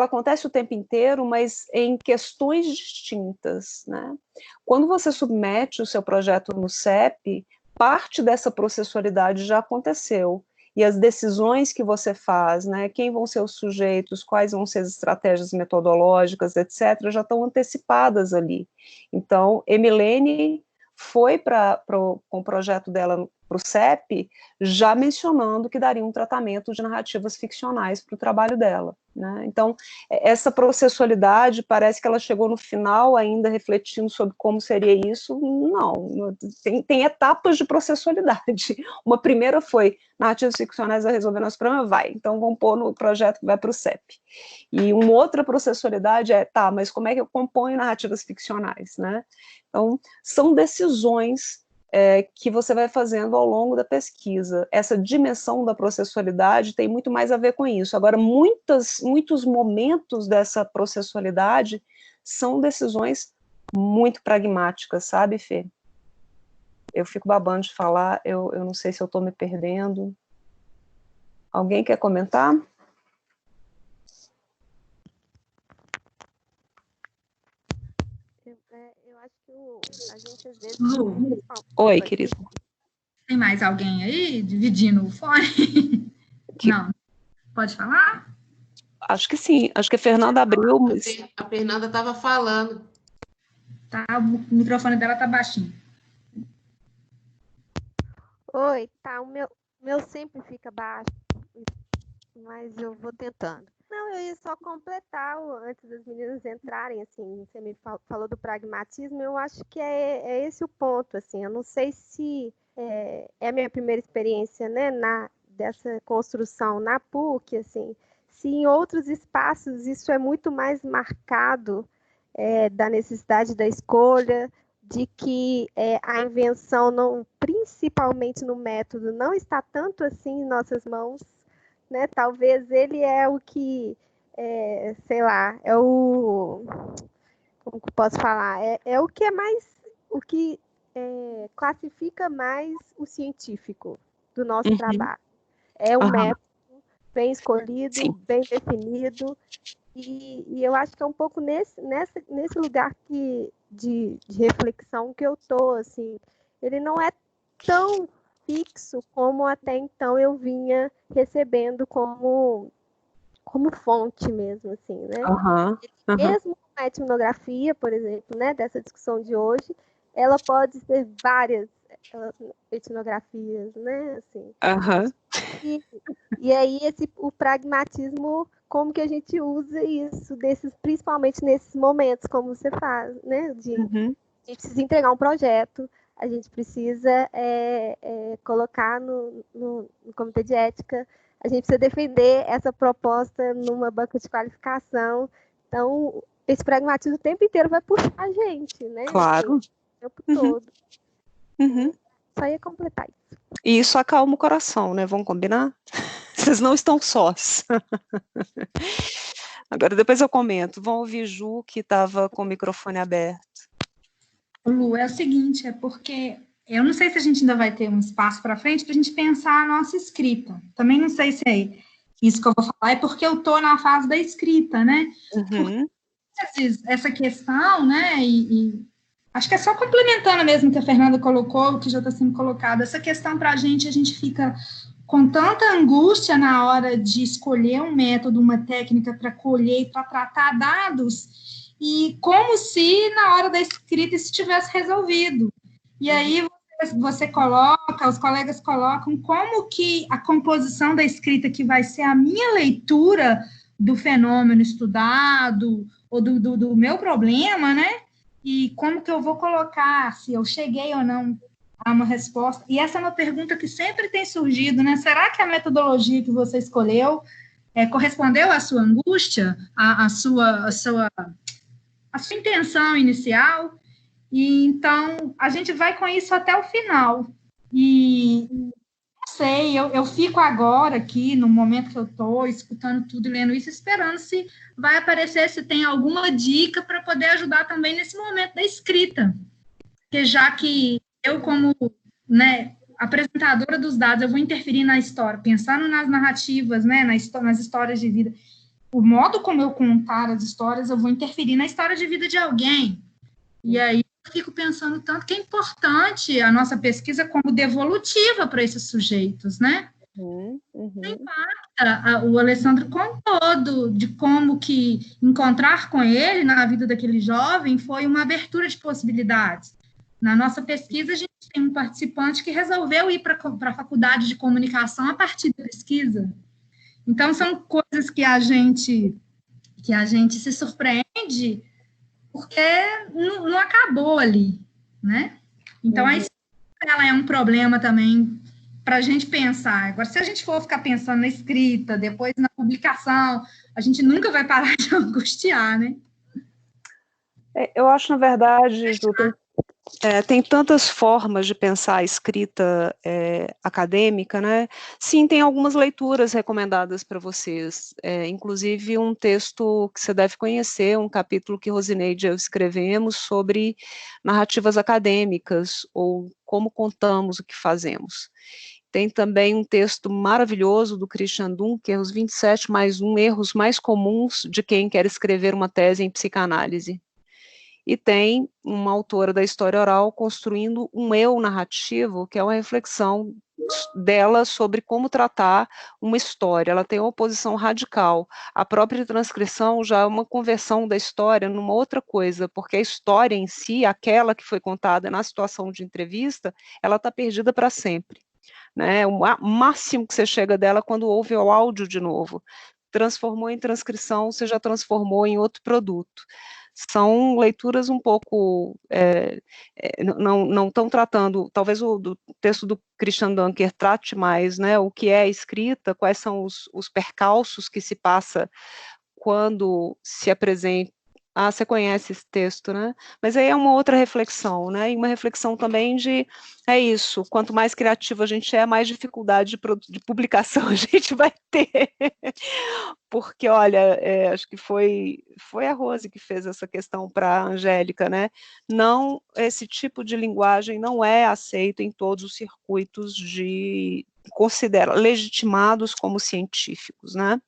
acontece o tempo inteiro, mas em questões distintas, né? Quando você submete o seu projeto no CEP, parte dessa processualidade já aconteceu, e as decisões que você faz, né, quem vão ser os sujeitos, quais vão ser as estratégias metodológicas, etc., já estão antecipadas ali. Então, Emilene foi com o projeto dela para o CEP, já mencionando que daria um tratamento de narrativas ficcionais para o trabalho dela, né? Então, essa processualidade, parece que ela chegou no final ainda refletindo sobre como seria isso. Não, tem etapas de processualidade. Uma primeira foi, narrativas ficcionais a resolver nosso problema, vai, então vamos pôr no projeto que vai para o CEP. E uma outra processualidade mas como é que eu componho narrativas ficcionais, né? Então, são decisões que você vai fazendo ao longo da pesquisa. Essa dimensão da processualidade tem muito mais a ver com isso. Agora, muitos momentos dessa processualidade são decisões muito pragmáticas, sabe, Fê? Eu fico babando de falar, eu não sei se eu estou me perdendo. Alguém quer comentar? Eu acho que a gente às vezes... Oi, querido. Tem mais alguém aí dividindo o fone? Não. Pode falar? Acho que sim, acho que a Fernanda abriu, mas... A Fernanda estava falando. Tá, o microfone dela tá baixinho. Oi, tá, o meu sempre fica baixo, mas eu vou tentando. Não, eu ia só completar, antes das meninas entrarem, assim, você me falou do pragmatismo, eu acho que é esse o ponto, assim, eu não sei se é a minha primeira experiência, né, dessa construção na PUC, assim, se em outros espaços isso é muito mais marcado, da necessidade da escolha, de que a invenção, não, principalmente no método, não está tanto assim em nossas mãos, né? Talvez ele é o que, sei lá, é o... Como que eu posso falar? É o que é mais... O que classifica mais o científico do nosso trabalho. É um método bem escolhido, Sim. bem definido, e eu acho que é um pouco nesse lugar de reflexão que eu estou, assim. Ele não é tão fixo como até então eu vinha recebendo como fonte mesmo, assim, né? Mesmo a etnografia, por exemplo, né, dessa discussão de hoje, ela pode ser várias etnografias, né, assim. E aí o pragmatismo, como que a gente usa isso, principalmente nesses momentos, como você faz, né? A gente precisa entregar um projeto, a gente precisa colocar no comitê de ética, a gente precisa defender essa proposta numa banca de qualificação. Então, esse pragmatismo o tempo inteiro vai puxar a gente, né? Claro. Assim, o tempo todo. Só ia completar isso. E isso acalma o coração, né? Vamos combinar? Vocês não estão sós. Agora, depois eu comento. Vão ouvir Ju, que estava com o microfone aberto. Lu, é o seguinte, é porque eu não sei se a gente ainda vai ter um espaço para frente para a gente pensar a nossa escrita. Também não sei se é isso que eu vou falar, é porque eu estou na fase da escrita, né? Porque, às vezes, essa questão, né, e acho que é só complementando mesmo o que a Fernanda colocou, o que já está sendo colocado, essa questão para a gente fica com tanta angústia na hora de escolher um método, uma técnica para colher e para tratar dados, e como se na hora da escrita isso tivesse resolvido. E aí você coloca, os colegas colocam como que a composição da escrita, que vai ser a minha leitura do fenômeno estudado, ou do meu problema, né? E como que eu vou colocar, se eu cheguei ou não a uma resposta. E essa é uma pergunta que sempre tem surgido, né? Será que a metodologia que você escolheu correspondeu à sua angústia, à sua intenção inicial? E então a gente vai com isso até o final. E não sei, eu fico agora aqui, no momento que eu estou escutando tudo e lendo isso, esperando se vai aparecer, se tem alguma dica para poder ajudar também nesse momento da escrita. Porque já que eu, como, né, apresentadora dos dados, eu vou interferir na história, pensando nas narrativas, né, nas histórias de vida, o modo como eu contar as histórias, eu vou interferir na história de vida de alguém. E aí eu fico pensando tanto que é importante a nossa pesquisa como devolutiva para esses sujeitos, né? Impacta o Alessandro contou de como que encontrar com ele na vida daquele jovem foi uma abertura de possibilidades. Na nossa pesquisa, a gente tem um participante que resolveu ir para a faculdade de comunicação a partir da pesquisa. Então, são coisas que a gente se surpreende porque não acabou ali, né? Então, a escrita, ela é um problema também para a gente pensar. Agora, se a gente for ficar pensando na escrita, depois na publicação, a gente nunca vai parar de angustiar, né? Eu acho, na verdade, Ju, tem tantas formas de pensar a escrita acadêmica, né? Sim, tem algumas leituras recomendadas para vocês, inclusive um texto que você deve conhecer, um capítulo que Rosineide e eu escrevemos sobre narrativas acadêmicas, ou como contamos o que fazemos. Tem também um texto maravilhoso do Christian Dunker, os 27+1 erros mais comuns de quem quer escrever uma tese em psicanálise. E tem uma autora da história oral construindo um eu narrativo, que é uma reflexão dela sobre como tratar uma história, ela tem uma oposição radical. A própria transcrição já é uma conversão da história numa outra coisa, porque a história em si, aquela que foi contada na situação de entrevista, ela está perdida para sempre. Né? O máximo que você chega dela quando ouve o áudio de novo. Transformou em transcrição, você já transformou em outro produto. São leituras um pouco, não estão tratando, talvez o texto do Christian Dunker trate mais, né, o que é a escrita, quais são os percalços que se passa quando se apresenta. Ah, você conhece esse texto, né? Mas aí é uma outra reflexão, né? E uma reflexão também é isso, quanto mais criativo a gente é, mais dificuldade de publicação a gente vai ter. Porque, olha, acho que foi a Rose que fez essa questão para a Angélica, né? Não, esse tipo de linguagem não é aceito em todos os circuitos legitimados como científicos, né?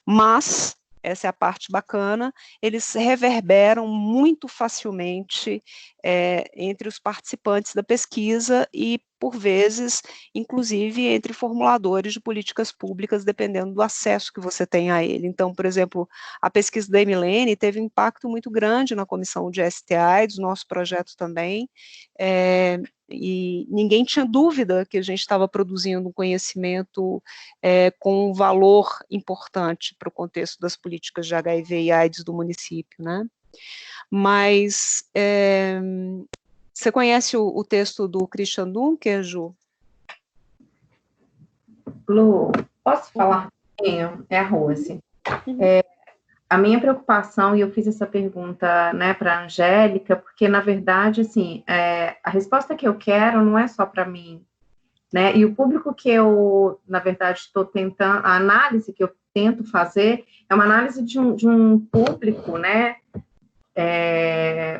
Mas essa é a parte bacana, eles reverberam muito facilmente entre os participantes da pesquisa e, por vezes, inclusive entre formuladores de políticas públicas, dependendo do acesso que você tem a ele. Então, por exemplo, a pesquisa da Emilene teve um impacto muito grande na comissão de STI, do nosso projeto também, e ninguém tinha dúvida que a gente estava produzindo um conhecimento com um valor importante para o contexto das políticas de HIV e AIDS do município, né? Mas você conhece o texto do Christian Dunker, Ju? Lu, posso falar? É a Rose. A minha preocupação, e eu fiz essa pergunta, né, para a Angélica, porque, na verdade, assim, a resposta que eu quero não é só para mim, né, e o público que eu, na verdade, estou tentando, a análise que eu tento fazer é uma análise de um público, né,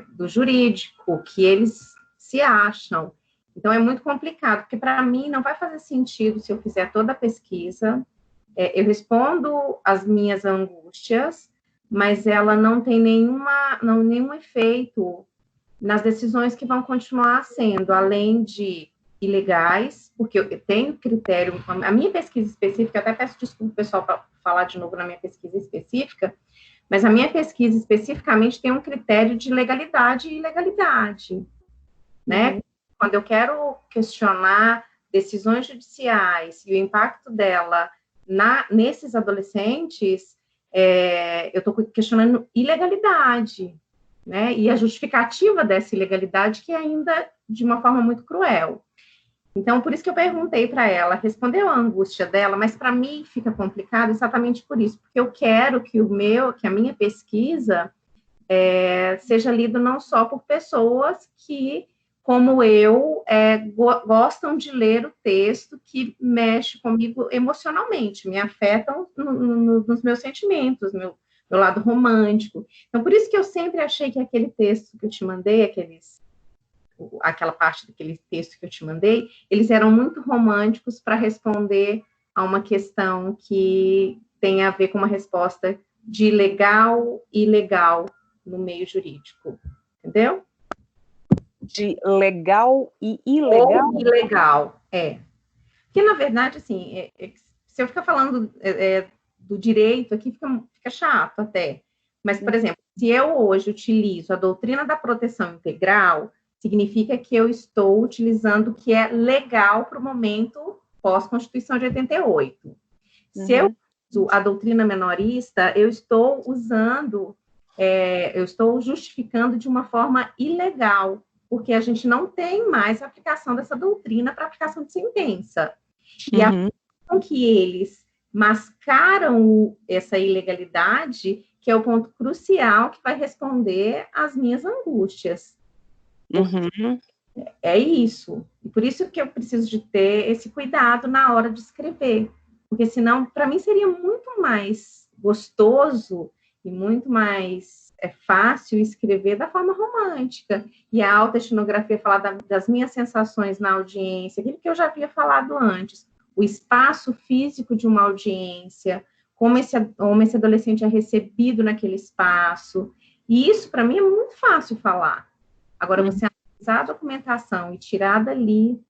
do jurídico, que eles se acham. Então, é muito complicado, porque, para mim, não vai fazer sentido se eu fizer toda a pesquisa, eu respondo as minhas angústias, mas ela não tem nenhum efeito nas decisões que vão continuar sendo, além de ilegais, porque eu tenho critério, a minha pesquisa específica, até peço desculpa, pessoal, para falar de novo na minha pesquisa específica, mas a minha pesquisa especificamente tem um critério de legalidade e ilegalidade, né? Quando eu quero questionar decisões judiciais e o impacto dela nesses adolescentes, eu estou questionando ilegalidade, né? E a justificativa dessa ilegalidade, que é ainda de uma forma muito cruel. Então, por isso que eu perguntei para ela, respondeu a angústia dela, mas para mim fica complicado exatamente por isso, porque eu quero que a minha pesquisa seja lida não só por pessoas que, como eu, gostam de ler o texto, que mexe comigo emocionalmente, me afetam nos meus sentimentos, meu lado romântico. Então, por isso que eu sempre achei que aquele texto que eu te mandei, aquela parte daquele texto que eu te mandei, eles eram muito românticos para responder a uma questão que tem a ver com uma resposta de legal e ilegal no meio jurídico, entendeu? De legal e ilegal? Ou ilegal, Porque, na verdade, assim, se eu ficar falando do direito aqui, fica chato até. Mas, por exemplo, se eu hoje utilizo a doutrina da proteção integral, significa que eu estou utilizando o que é legal para o momento pós-Constituição de 88. Se eu uso a doutrina menorista, eu estou eu estou justificando de uma forma ilegal, porque a gente não tem mais a aplicação dessa doutrina para aplicação de sentença. E a forma que eles mascaram essa ilegalidade, que é o ponto crucial que vai responder às minhas angústias. É isso. E por isso que eu preciso de ter esse cuidado na hora de escrever. Porque senão, para mim, seria muito mais gostoso e muito mais fácil escrever da forma romântica. E a autoetnografia falar das minhas sensações na audiência, aquilo que eu já havia falado antes. O espaço físico de uma audiência, como esse adolescente é recebido naquele espaço. E isso, para mim, é muito fácil falar. Agora, você analisar a documentação e tirar dali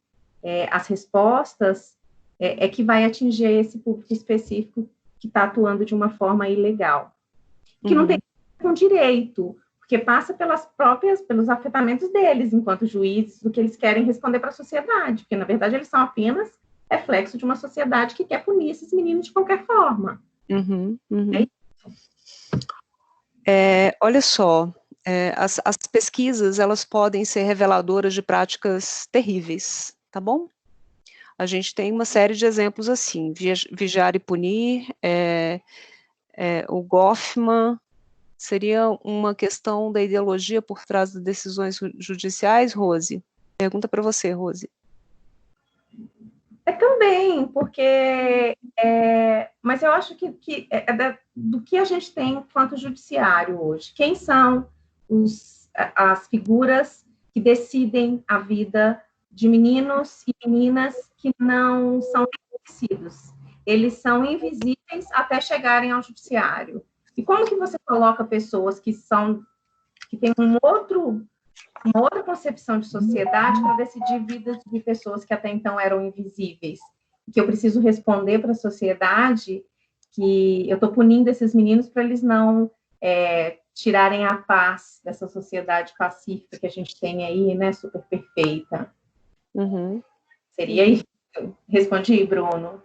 as respostas, é que vai atingir esse público específico que está atuando de uma forma ilegal. Que não tem com direito, porque passa pelos afetamentos deles, enquanto juízes, do que eles querem responder para a sociedade, porque, na verdade, eles são apenas reflexo de uma sociedade que quer punir esses meninos de qualquer forma. Olha só, as pesquisas, elas podem ser reveladoras de práticas terríveis, tá bom? A gente tem uma série de exemplos assim, Vigiar e Punir, o Goffman. Seria uma questão da ideologia por trás das decisões judiciais, Rose? Pergunta para você, Rose. Também, porque... mas eu acho que do que a gente tem enquanto judiciário hoje. Quem são as figuras que decidem a vida de meninos e meninas que não são reconhecidos? Eles são invisíveis até chegarem ao judiciário. E como que você coloca pessoas que têm uma outra concepção de sociedade para decidir vidas de pessoas que até então eram invisíveis? Que eu preciso responder para a sociedade que eu estou punindo esses meninos para eles não tirarem a paz dessa sociedade pacífica que a gente tem aí, né, super perfeita. Seria isso. Respondi, Bruno?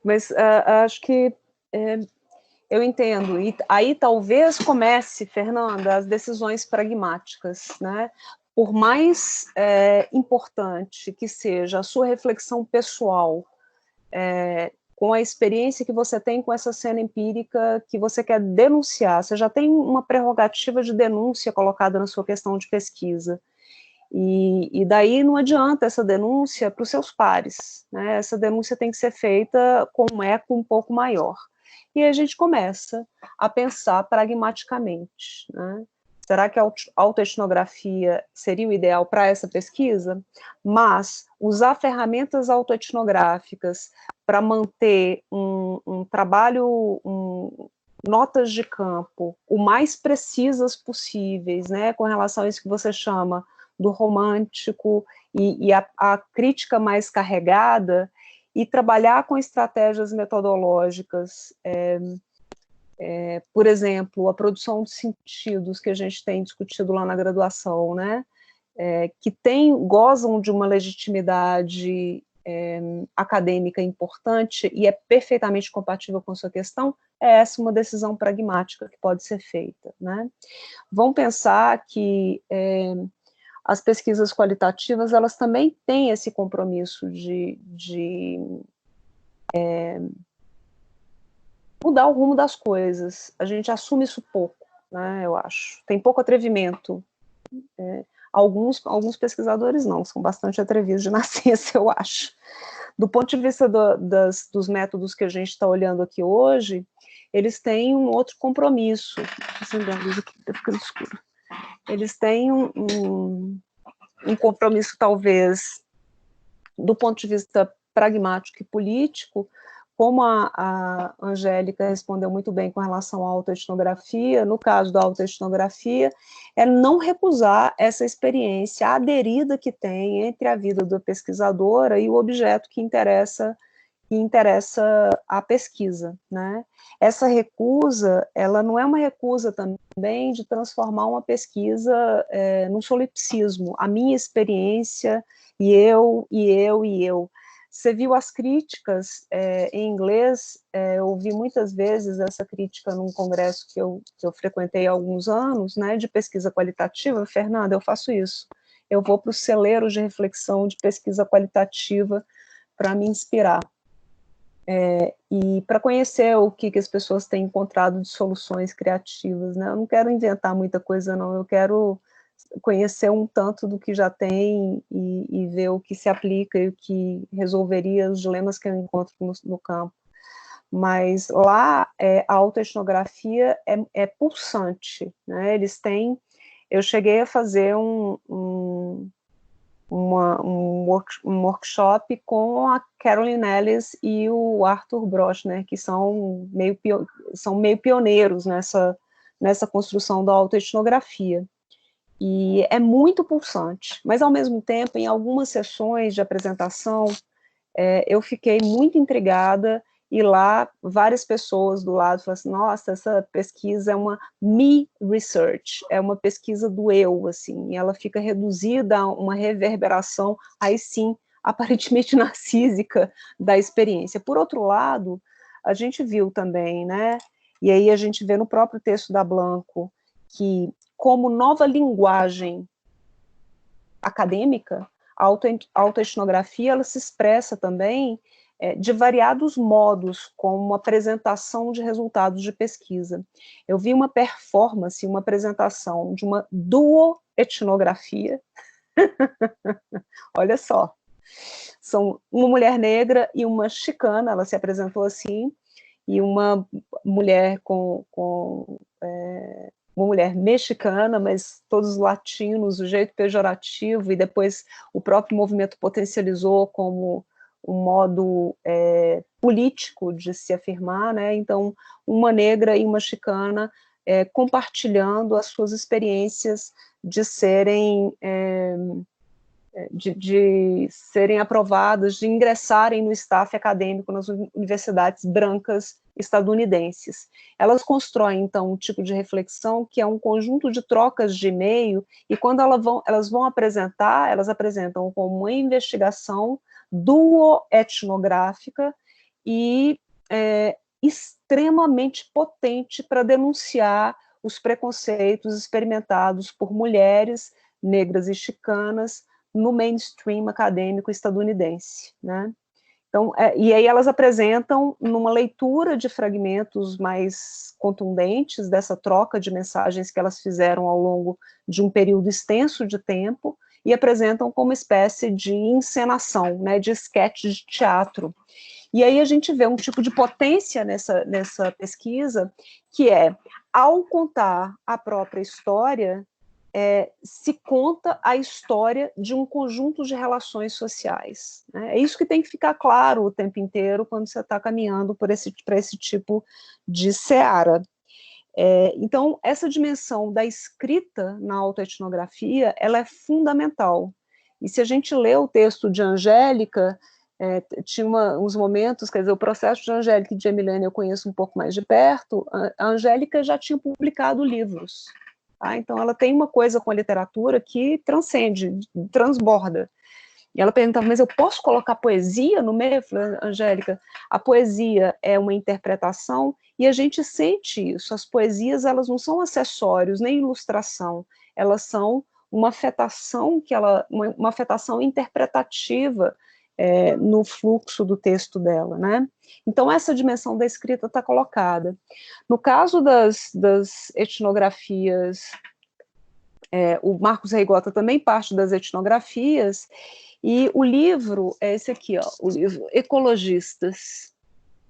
Mas acho que eu entendo, e aí talvez comece, Fernanda, as decisões pragmáticas, né? Por mais importante que seja a sua reflexão pessoal, com a experiência que você tem com essa cena empírica que você quer denunciar, você já tem uma prerrogativa de denúncia colocada na sua questão de pesquisa. E daí não adianta essa denúncia para os seus pares, né? Essa denúncia tem que ser feita com um eco um pouco maior. E aí a gente começa a pensar pragmaticamente, né? Será que a autoetnografia seria o ideal para essa pesquisa? Mas usar ferramentas autoetnográficas para manter um trabalho, notas de campo, o mais precisas possíveis, né, com relação a isso que você chama do romântico e a crítica mais carregada, e trabalhar com estratégias metodológicas, por exemplo, a produção de sentidos que a gente tem discutido lá na graduação, né, que gozam de uma legitimidade acadêmica importante e é perfeitamente compatível com a sua questão, é essa uma decisão pragmática que pode ser feita, né? Vamos pensar que as pesquisas qualitativas, elas também têm esse compromisso de mudar o rumo das coisas. A gente assume isso pouco, né, eu acho. Tem pouco atrevimento. Alguns pesquisadores não, são bastante atrevidos de nascença, eu acho. Do ponto de vista dos métodos que a gente está olhando aqui hoje, eles têm um outro compromisso. Deixa eu acender a luz aqui, está ficando escuro. Eles têm um compromisso, talvez, do ponto de vista pragmático e político, como a Angélica respondeu muito bem com relação à autoetnografia. No caso da autoetnografia, é não recusar essa experiência aderida que tem entre a vida da pesquisadora e o objeto que interessa a pesquisa, né? Essa recusa, ela não é uma recusa também de transformar uma pesquisa num solipsismo, a minha experiência, e eu. Você viu as críticas em inglês, eu ouvi muitas vezes essa crítica num congresso que eu frequentei há alguns anos, né, de pesquisa qualitativa. Fernanda, eu faço isso, eu vou para os celeiros de reflexão de pesquisa qualitativa para me inspirar. E para conhecer o que as pessoas têm encontrado de soluções criativas, né? Eu não quero inventar muita coisa, não, eu quero conhecer um tanto do que já tem e ver o que se aplica e o que resolveria os dilemas que eu encontro no campo. Mas lá a autoetnografia é pulsante, né? Eles têm... Eu cheguei a fazer um workshop com a Caroline Ellis e o Arthur Brochner, que são meio pioneiros nessa construção da autoetnografia. E é muito pulsante, mas, ao mesmo tempo, em algumas sessões de apresentação, eu fiquei muito intrigada, e lá várias pessoas do lado falaram assim, nossa, essa pesquisa é uma me research, é uma pesquisa do eu, assim, e ela fica reduzida a uma reverberação, aí sim, aparentemente narcísica da experiência. Por outro lado, a gente viu também, né, e aí a gente vê no próprio texto da Blanco, que como nova linguagem acadêmica, a autoetnografia ela se expressa também de variados modos, como uma apresentação de resultados de pesquisa. Eu vi uma performance, uma apresentação de uma duoetnografia, olha só, são uma mulher negra e uma chicana, ela se apresentou assim, e uma mulher uma mulher mexicana, mas todos latinos, o jeito pejorativo, e depois o próprio movimento potencializou como um modo político de se afirmar, né? Então, uma negra e uma chicana compartilhando as suas experiências de serem de serem aprovadas, de ingressarem no staff acadêmico nas universidades brancas estadunidenses. Elas constroem, então, um tipo de reflexão que é um conjunto de trocas de e-mail, e quando elas vão apresentar, elas apresentam como uma investigação duoetnográfica e extremamente potente para denunciar os preconceitos experimentados por mulheres negras e chicanas no mainstream acadêmico estadunidense, né? Então, e aí elas apresentam numa leitura de fragmentos mais contundentes dessa troca de mensagens que elas fizeram ao longo de um período extenso de tempo, e apresentam como uma espécie de encenação, né, de sketch de teatro. E aí a gente vê um tipo de potência nessa pesquisa, que ao contar a própria história, se conta a história de um conjunto de relações sociais, né? É isso que tem que ficar claro o tempo inteiro quando você está caminhando para esse tipo de seara. Então, essa dimensão da escrita na autoetnografia, ela é fundamental. E se a gente lê o texto de Angélica, tinha uns momentos, quer dizer, o processo de Angélica e de Emilene eu conheço um pouco mais de perto. A Angélica já tinha publicado livros. Então, ela tem uma coisa com a literatura que transcende, transborda. E ela perguntava, mas eu posso colocar poesia no meio? Eu falei, Angélica, a poesia é uma interpretação e a gente sente isso. As poesias, elas não são acessórios, nem ilustração. Elas são uma afetação, uma afetação interpretativa no fluxo do texto dela, né? Então, essa dimensão da escrita está colocada. No caso das etnografias, o Marcos Reigota também parte das etnografias, e o livro é esse aqui, ó, o livro Ecologistas.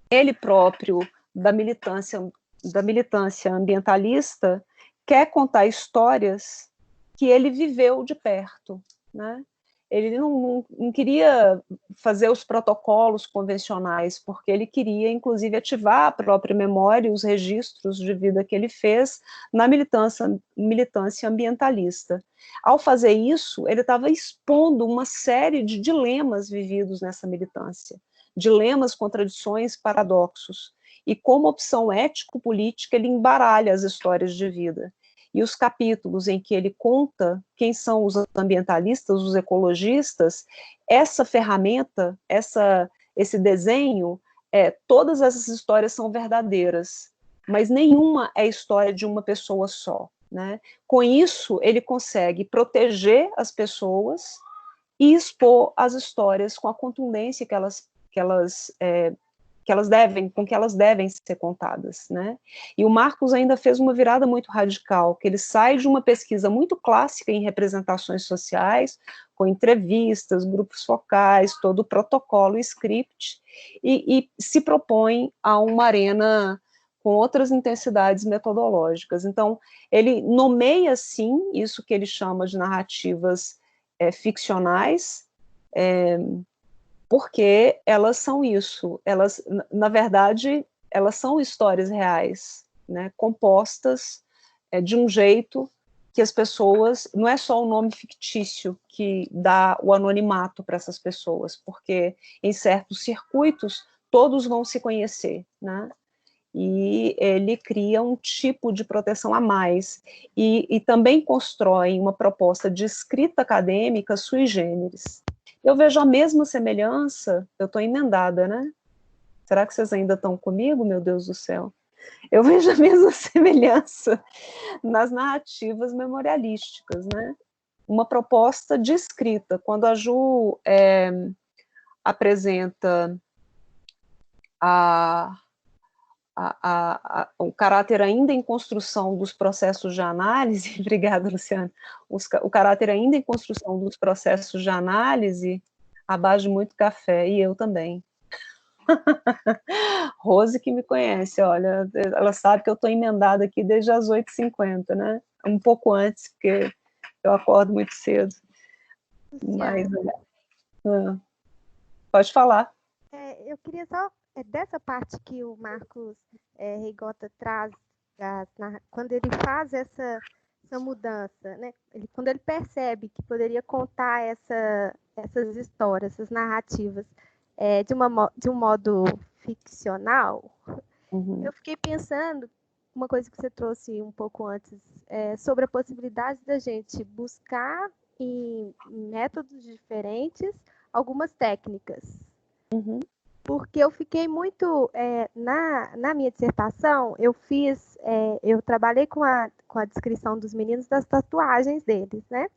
Ele próprio, da militância ambientalista, quer contar histórias que ele viveu de perto, né? Ele não queria fazer os protocolos convencionais, porque ele queria, inclusive, ativar a própria memória e os registros de vida que ele fez na militância ambientalista. Ao fazer isso, ele estava expondo uma série de dilemas vividos nessa militância, dilemas, contradições, paradoxos, e como opção ético-política ele embaralha as histórias de vida. E os capítulos em que ele conta quem são os ambientalistas, os ecologistas, essa ferramenta, esse desenho, todas essas histórias são verdadeiras, mas nenhuma é a história de uma pessoa só, né? Com isso, ele consegue proteger as pessoas e expor as histórias com a contundência com que elas devem ser contadas, né? E o Marcos ainda fez uma virada muito radical, que ele sai de uma pesquisa muito clássica em representações sociais, com entrevistas, grupos focais, todo o protocolo, o script, e se propõe a uma arena com outras intensidades metodológicas. Então, ele nomeia, sim, isso que ele chama de narrativas ficcionais, porque elas são isso, elas, na verdade, elas são histórias reais, né, compostas de um jeito que as pessoas, não é só o nome fictício que dá o anonimato para essas pessoas, porque em certos circuitos todos vão se conhecer, né? E ele cria um tipo de proteção a mais, e também constrói uma proposta de escrita acadêmica sui generis. Eu vejo a mesma semelhança, eu estou emendada, né? Será que vocês ainda estão comigo, meu Deus do céu? Eu vejo a mesma semelhança nas narrativas memorialísticas, né? Uma proposta de escrita. Quando a Ju apresenta o caráter ainda em construção dos processos de análise, obrigada, Luciana, o caráter ainda em construção dos processos de análise, à base de muito café, e eu também. Rose que me conhece, olha, ela sabe que eu estou emendada aqui desde as 8h50, né? Um pouco antes, porque eu acordo muito cedo. Mas, pode falar. Eu queria só, dessa parte que o Marcos Reigota traz, quando ele faz essa mudança, né? Quando ele percebe que poderia contar essas histórias, essas narrativas, de um modo ficcional, eu fiquei pensando, uma coisa que você trouxe um pouco antes, sobre a possibilidade da gente buscar em métodos diferentes algumas técnicas. Porque eu fiquei muito, na minha dissertação, eu trabalhei com a descrição dos meninos das tatuagens deles, né?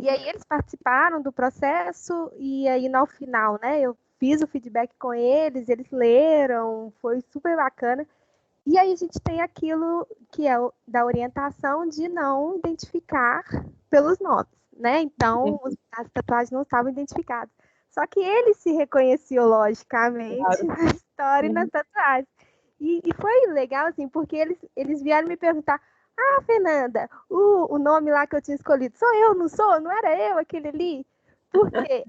E aí eles participaram do processo, e aí no final, né, eu fiz o feedback com eles leram, foi super bacana. E aí a gente tem aquilo que é da orientação de não identificar pelos nomes, né? Então, as tatuagens não estavam identificadas. Só que ele se reconheceu, logicamente, na história e nas tatuagens. E foi legal, assim, porque eles vieram me perguntar: ah, Fernanda, o nome lá que eu tinha escolhido, sou eu, não sou? Não era eu aquele ali? Porque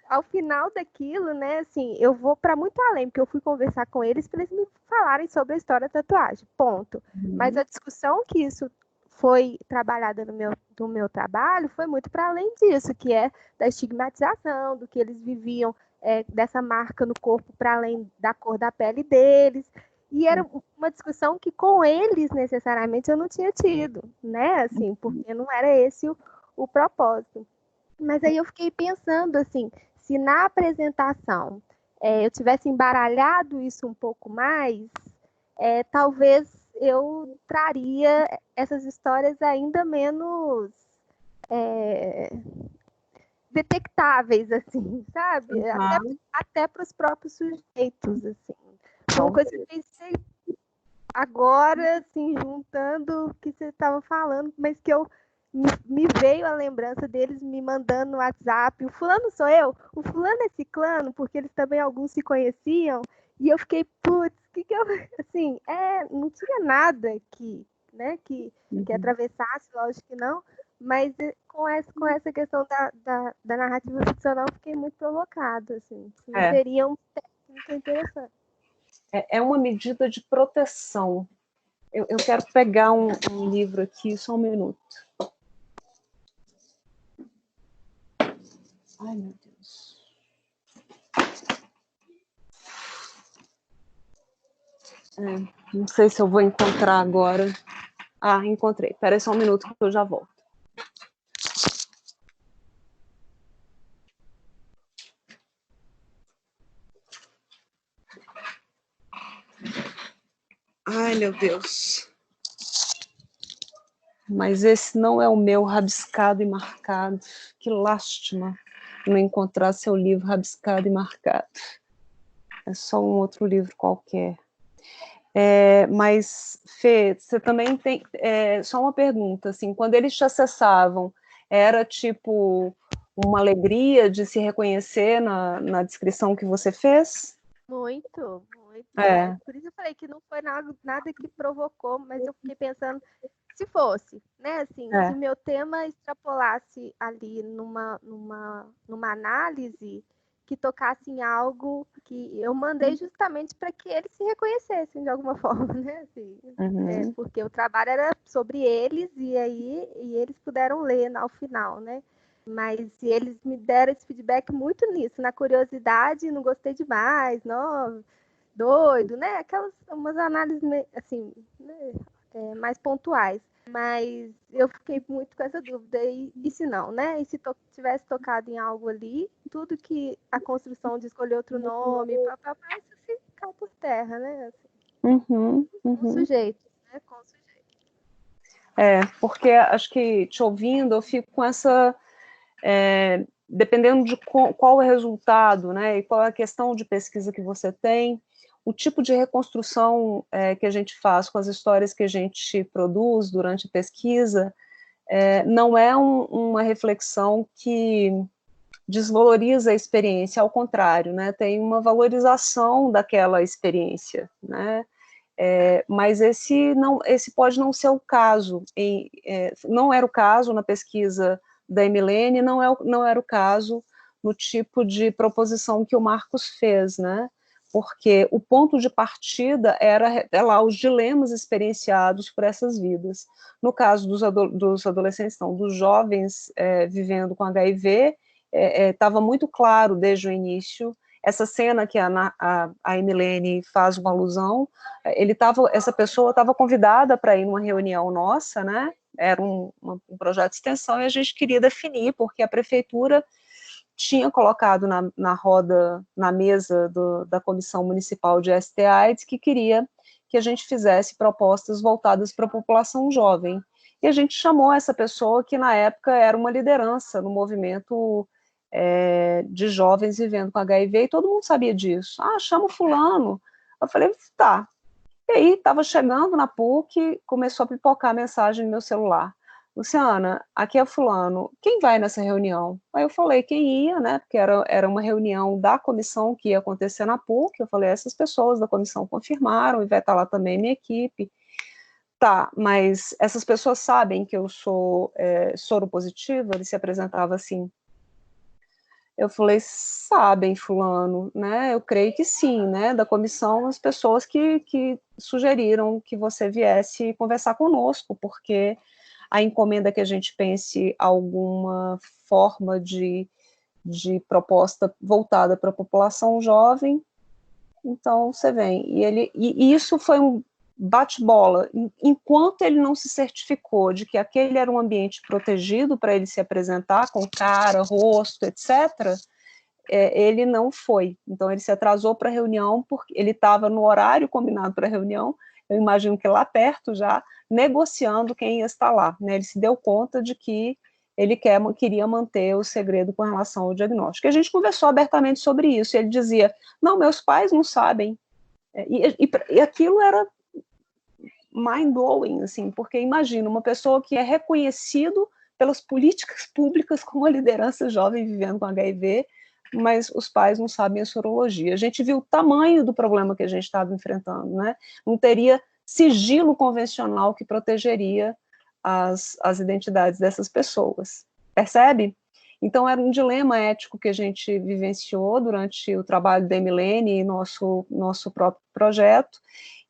ao final daquilo, né, assim, eu vou para muito além, porque eu fui conversar com eles para eles me falarem sobre a história da tatuagem, ponto. Mas a discussão que isso foi trabalhada no meu trabalho foi muito para além disso, que é da estigmatização, do que eles viviam, dessa marca no corpo para além da cor da pele deles. E era uma discussão que com eles, necessariamente, eu não tinha tido, né, assim, porque não era esse o propósito. Mas aí eu fiquei pensando, assim, se na apresentação eu tivesse embaralhado isso um pouco mais, talvez eu traria essas histórias ainda menos detectáveis, assim, sabe? Até para os próprios sujeitos, assim. Foi uma coisa que eu pensei agora, assim, juntando o que você estava falando, mas que me veio a lembrança deles me mandando no WhatsApp: o fulano sou eu, o fulano é ciclano, porque eles também alguns se conheciam, e eu fiquei, putz, que eu, assim, não tinha nada que atravessasse, lógico que não, mas com essa questão da narrativa ficcional eu fiquei muito provocada, assim, seria um técnico interessante. É uma medida de proteção. Eu quero pegar um livro aqui, só um minuto. Ai, meu Deus. Não sei se eu vou encontrar agora. Ah, encontrei. Espera aí só um minuto que eu já volto. Ai, meu Deus. Mas esse não é o meu rabiscado e marcado. Que lástima não encontrar seu livro rabiscado e marcado. É só um outro livro qualquer. Mas, Fê, você também tem... só uma pergunta, assim, quando eles te acessavam, era tipo uma alegria de se reconhecer na descrição que você fez? Muito, muito. Por isso eu falei que não foi nada que provocou, mas eu fiquei pensando, se fosse, né, assim, se meu tema extrapolasse ali numa análise que tocasse em algo que eu mandei justamente para que eles se reconhecessem de alguma forma, né? Assim, porque o trabalho era sobre eles e eles puderam ler ao final, né? Mas eles me deram esse feedback muito nisso, na curiosidade, não gostei demais, não, doido, né? Aquelas umas análises assim, né? Mais pontuais. Mas eu fiquei muito com essa dúvida. E se não, né? E se tivesse tocado em algo ali, tudo que a construção de escolher outro nome, isso se cai por terra, né? Assim, com sujeitos, né? Com sujeitos. Porque acho que te ouvindo, eu fico com essa. Dependendo de qual é o resultado, né? E qual é a questão de pesquisa que você tem, o tipo de reconstrução que a gente faz com as histórias que a gente produz durante a pesquisa não é uma reflexão que desvaloriza a experiência, ao contrário, né, tem uma valorização daquela experiência, né, mas esse pode não ser o caso, não era o caso na pesquisa da Emilene, não era o caso no tipo de proposição que o Marcos fez, né, porque o ponto de partida era revelar os dilemas experienciados por essas vidas. No caso dos adolescentes, não, dos jovens vivendo com HIV, estava muito claro desde o início. Essa cena que a Emilene faz uma alusão, essa pessoa estava convidada para ir numa reunião nossa, né? Era um projeto de extensão e a gente queria definir, porque a prefeitura tinha colocado na mesa da Comissão Municipal de ST/AIDS que queria que a gente fizesse propostas voltadas para a população jovem. E a gente chamou essa pessoa que, na época, era uma liderança no movimento de jovens vivendo com HIV, e todo mundo sabia disso. Chama o fulano. Eu falei, tá. E aí, estava chegando na PUC, começou a pipocar a mensagem no meu celular. Luciana, aqui é fulano, quem vai nessa reunião? Aí eu falei quem ia, né, porque era uma reunião da comissão que ia acontecer na PUC, eu falei, essas pessoas da comissão confirmaram, e vai estar lá também minha equipe. Tá, mas essas pessoas sabem que eu sou soropositiva? Ele se apresentava assim. Eu falei, sabem, fulano, né, eu creio que sim, né, da comissão, as pessoas que sugeriram que você viesse conversar conosco, porque a encomenda que a gente pense alguma forma de proposta voltada para a população jovem, então você vem. E isso foi um bate-bola. Enquanto ele não se certificou de que aquele era um ambiente protegido para ele se apresentar com cara, rosto, etc., ele não foi. Então ele se atrasou para a reunião, porque ele estava no horário combinado para a reunião, eu imagino que lá perto já, negociando quem ia estar lá, né? Ele se deu conta de que ele queria manter o segredo com relação ao diagnóstico. E a gente conversou abertamente sobre isso, e ele dizia, não, meus pais não sabem. E aquilo era mind-blowing, assim, porque imagina, uma pessoa que é reconhecido pelas políticas públicas como a liderança jovem vivendo com HIV, mas os pais não sabem a sorologia. A gente viu o tamanho do problema que a gente estava enfrentando, né? Não teria sigilo convencional que protegeria as identidades dessas pessoas, percebe? Então era um dilema ético que a gente vivenciou durante o trabalho da Emilene e nosso próprio projeto,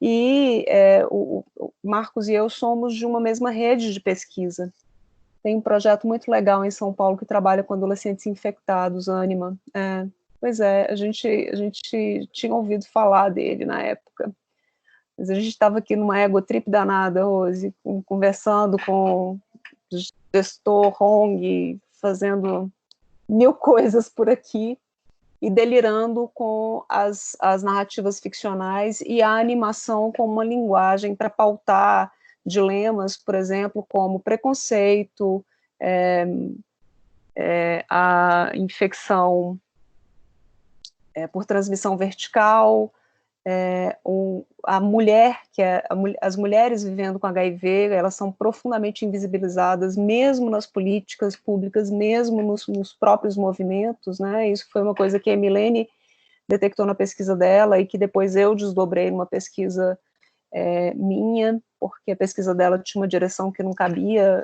e o Marcos e eu somos de uma mesma rede de pesquisa. Tem um projeto muito legal em São Paulo que trabalha com adolescentes infectados, Anima. Pois é, a gente tinha ouvido falar dele na época. Mas a gente estava aqui numa egotrip danada, Rose, conversando com o gestor Hong, fazendo 1000 coisas por aqui, e delirando com as narrativas ficcionais e a animação como uma linguagem para pautar dilemas, por exemplo, como preconceito, a infecção por transmissão vertical, a mulher, as mulheres vivendo com HIV, elas são profundamente invisibilizadas, mesmo nas políticas públicas, mesmo nos próprios movimentos, né? Isso foi uma coisa que a Emilene detectou na pesquisa dela e que depois eu desdobrei numa pesquisa minha, porque a pesquisa dela tinha uma direção que não cabia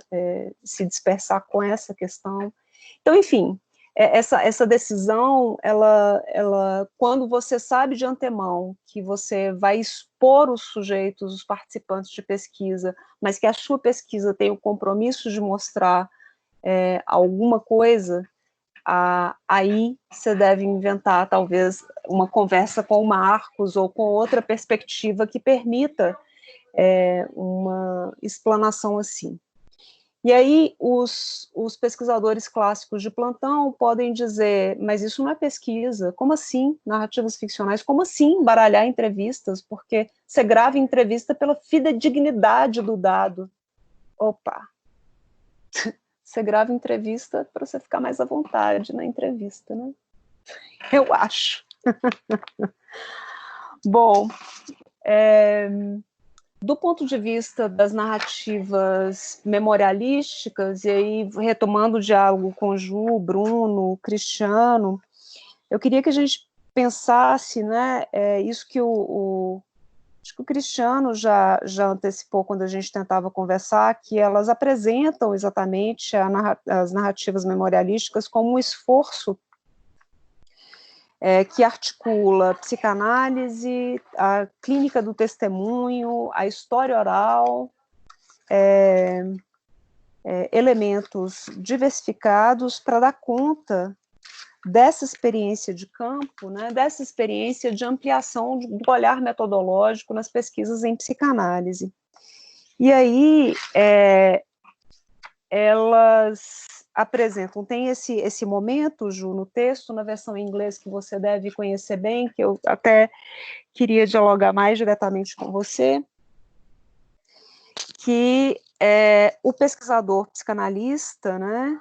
se dispersar com essa questão. Então, enfim, essa decisão, ela, quando você sabe de antemão que você vai expor os sujeitos, os participantes de pesquisa, mas que a sua pesquisa tem o compromisso de mostrar alguma coisa, aí você deve inventar, talvez, uma conversa com o Marcos ou com outra perspectiva que permita uma explanação assim. E aí, os pesquisadores clássicos de plantão podem dizer, mas isso não é pesquisa, como assim narrativas ficcionais? Como assim baralhar entrevistas? Porque você grava entrevista pela fidedignidade do dado. Opa! Você grava entrevista para você ficar mais à vontade na entrevista, né? Eu acho. Bom, do ponto de vista das narrativas memorialísticas, e aí retomando o diálogo com Ju, Bruno, Cristiano, eu queria que a gente pensasse, né, isso que acho que o Cristiano já antecipou quando a gente tentava conversar, que elas apresentam exatamente as narrativas memorialísticas como um esforço que articula psicanálise, a clínica do testemunho, a história oral, elementos diversificados para dar conta dessa experiência de campo, né, dessa experiência de ampliação do olhar metodológico nas pesquisas em psicanálise. E aí, elas apresentam, tem esse momento, Ju, no texto, na versão em inglês, que você deve conhecer bem, que eu até queria dialogar mais diretamente com você, que o pesquisador psicanalista, né,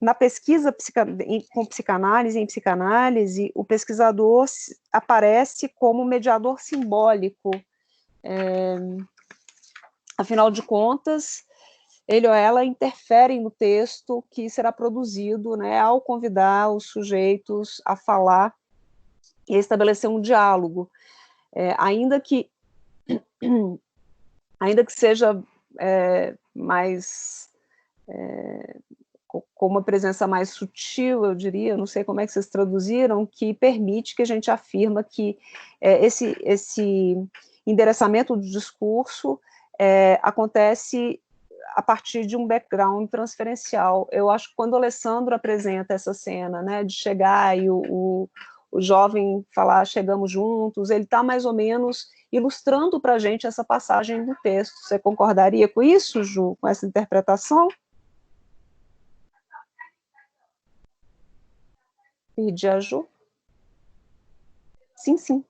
na pesquisa com psicanálise, em psicanálise, o pesquisador aparece como mediador simbólico. Afinal de contas, ele ou ela interferem no texto que será produzido, né, ao convidar os sujeitos a falar e a estabelecer um diálogo, ainda que seja mais com uma presença mais sutil, eu diria, não sei como é que vocês traduziram, que permite que a gente afirma que esse endereçamento do discurso acontece a partir de um background transferencial. Eu acho que quando o Alessandro apresenta essa cena, né, de chegar e o jovem falar chegamos juntos, ele está mais ou menos ilustrando para a gente essa passagem do texto. Você concordaria com isso, Ju, com essa interpretação? Pedi a Ju? Sim, sim.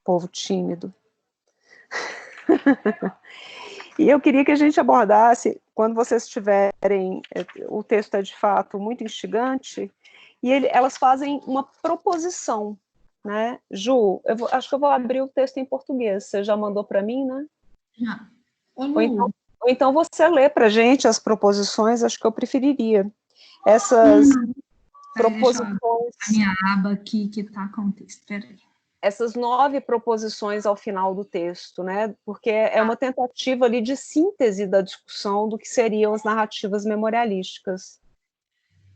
Povo tímido. E eu queria que a gente abordasse, quando vocês tiverem, o texto é de fato muito instigante, e elas fazem uma proposição, né? Ju, acho que eu vou abrir o texto em português, você já mandou para mim, né? Já. Ou então você lê para a gente as proposições, acho que eu preferiria. Essas proposições... A minha aba aqui que está com o texto, peraí. Essas 9 proposições ao final do texto, né? Porque é uma tentativa ali de síntese da discussão do que seriam as narrativas memorialísticas.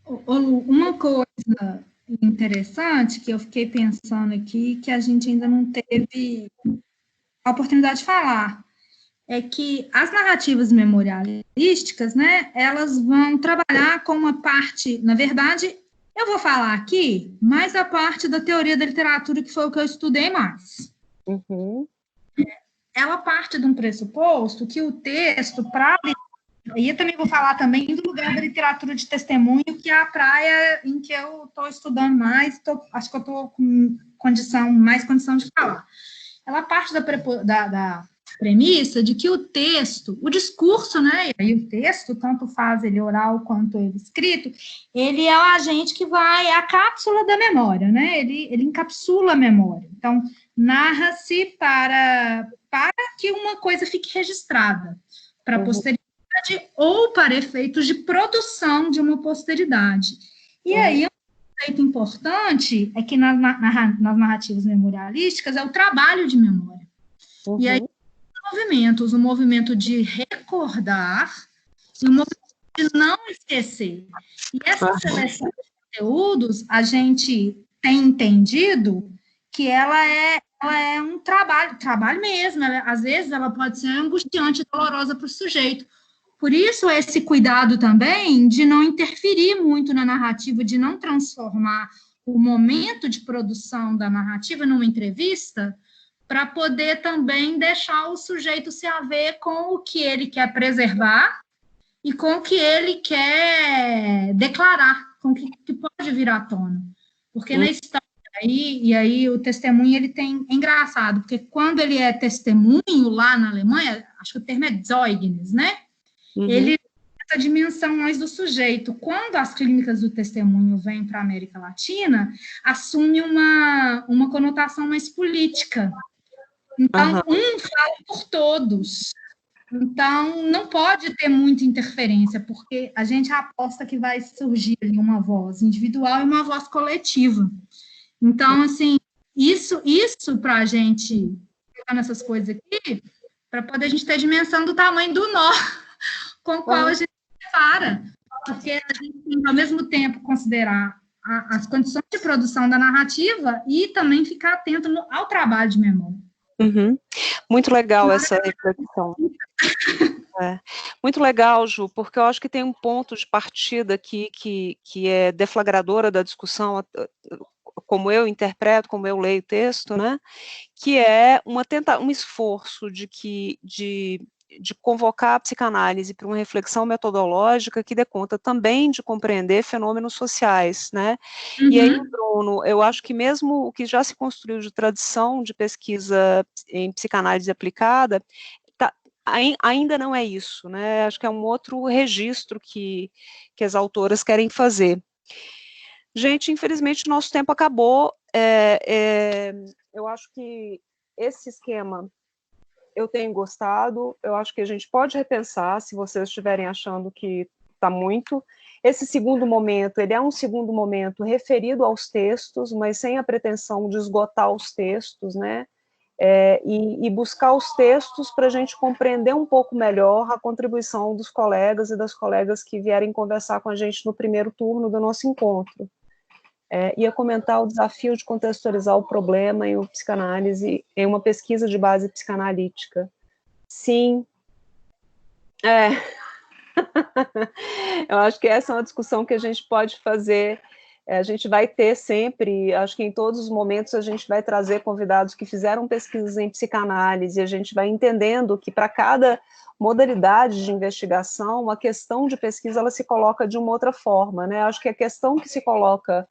Uma coisa interessante que eu fiquei pensando aqui, que a gente ainda não teve a oportunidade de falar, é que as narrativas memorialísticas, né, elas vão trabalhar com uma parte, na verdade, eu vou falar aqui mais a parte da teoria da literatura, que foi o que eu estudei mais. Uhum. Ela parte de um pressuposto que o texto, e eu também vou falar também do lugar da literatura de testemunho, que é a praia em que eu estou estudando mais, acho que eu estou com mais condição de falar. Ela parte da premissa de que o texto, o discurso, né, e o texto, tanto faz ele oral quanto ele escrito, ele é o agente que é a cápsula da memória, né, ele encapsula a memória. Então, narra-se para que uma coisa fique registrada, para a posteridade ou para efeitos de produção de uma posteridade. E aí, um conceito importante é que nas narrativas memorialísticas é o trabalho de memória. E aí, o movimento de recordar e o movimento de não esquecer. E essa seleção de conteúdos, a gente tem entendido que ela é um trabalho mesmo, às vezes ela pode ser angustiante e dolorosa para o sujeito. Por isso, esse cuidado também de não interferir muito na narrativa, de não transformar o momento de produção da narrativa numa entrevista, para poder também deixar o sujeito se haver com o que ele quer preservar e com o que ele quer declarar, com o que pode vir à tona. Porque na história, e aí o testemunho, ele tem, é engraçado, porque quando ele é testemunho lá na Alemanha, acho que o termo é Zeugnis, né? Ele tem essa dimensão mais do sujeito. Quando as clínicas do testemunho vêm para a América Latina, assume uma conotação mais política. Então, um fala por todos. Então, não pode ter muita interferência, porque a gente aposta que vai surgir ali uma voz individual e uma voz coletiva. Então, assim, isso para a gente pegar nessas coisas aqui, para poder a gente ter dimensão do tamanho do nó com o qual a gente separa, porque a gente tem, ao mesmo tempo, considerar as condições de produção da narrativa e também ficar atento ao trabalho de memória. Muito legal essa reflexão. Muito legal, Ju, porque eu acho que tem um ponto de partida aqui que é deflagradora da discussão, como eu interpreto, como eu leio o texto, né, que é um esforço de convocar a psicanálise para uma reflexão metodológica que dê conta também de compreender fenômenos sociais, né? E aí, Bruno, eu acho que mesmo o que já se construiu de tradição de pesquisa em psicanálise aplicada, ainda não é isso, né? Acho que é um outro registro que as autoras querem fazer. Gente, infelizmente, nosso tempo acabou. Eu acho que esse esquema eu tenho gostado, eu acho que a gente pode repensar, se vocês estiverem achando que está muito. Esse segundo momento, ele é um segundo momento referido aos textos, mas sem a pretensão de esgotar os textos, né? E buscar os textos para a gente compreender um pouco melhor a contribuição dos colegas e das colegas que vierem conversar com a gente no primeiro turno do nosso encontro. Ia comentar o desafio de contextualizar o problema em uma psicanálise, em uma pesquisa de base psicanalítica. Sim. Eu acho que essa é uma discussão que a gente pode fazer. A gente vai ter sempre, acho que em todos os momentos a gente vai trazer convidados que fizeram pesquisas em psicanálise, e a gente vai entendendo que para cada modalidade de investigação, a questão de pesquisa ela se coloca de uma outra forma, né? Acho que a questão que se coloca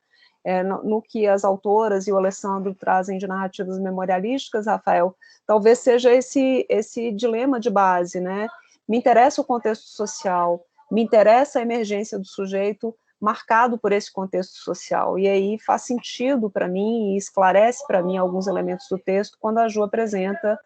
no que as autoras e o Alessandro trazem de narrativas memorialísticas, Rafael, talvez seja esse dilema de base, né? Me interessa o contexto social, me interessa a emergência do sujeito marcado por esse contexto social, e aí faz sentido para mim, e esclarece para mim alguns elementos do texto, quando a Ju apresenta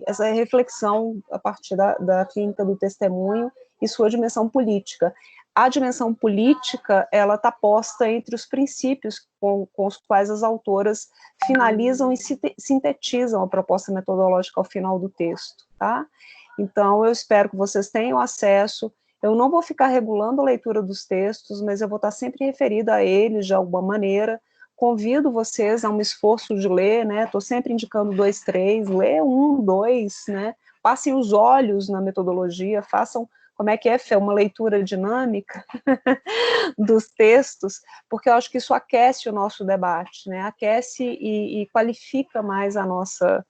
essa reflexão a partir da clínica do testemunho e sua dimensão política. A dimensão política, ela está posta entre os princípios com os quais as autoras finalizam e sintetizam a proposta metodológica ao final do texto, tá? Então, eu espero que vocês tenham acesso. Eu não vou ficar regulando a leitura dos textos, mas eu vou estar sempre referida a eles de alguma maneira. Convido vocês a um esforço de ler, né? Estou sempre indicando 2, 3, lê 1, 2, né? Passem os olhos na metodologia, façam como é que é, Fê, uma leitura dinâmica dos textos, porque eu acho que isso aquece o nosso debate, né? Aquece e qualifica mais a nossa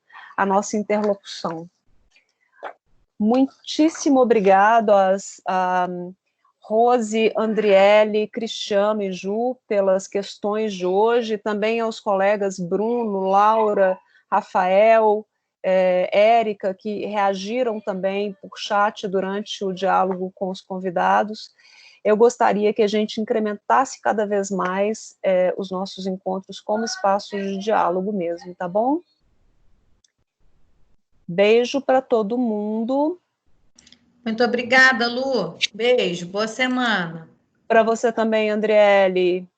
interlocução. Muitíssimo obrigado a Rose, Andriele, Cristiano e Ju pelas questões de hoje, também aos colegas Bruno, Laura, Rafael, Érica, que reagiram também por chat durante o diálogo com os convidados. Eu gostaria que a gente incrementasse cada vez mais os nossos encontros como espaços de diálogo mesmo, tá bom? Beijo para todo mundo. Muito obrigada, Lu. Beijo, boa semana. Para você também, Andriele.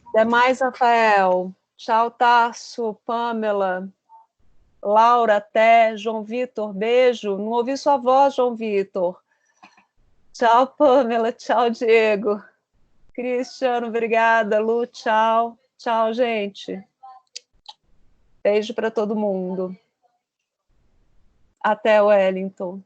Até mais, Rafael. Tchau, Tasso, Pamela. Laura, até. João Vitor, beijo. Não ouvi sua voz, João Vitor. Tchau, Pamela. Tchau, Diego. Cristiano, obrigada. Lu, tchau. Tchau, gente. Beijo para todo mundo. Até, Wellington.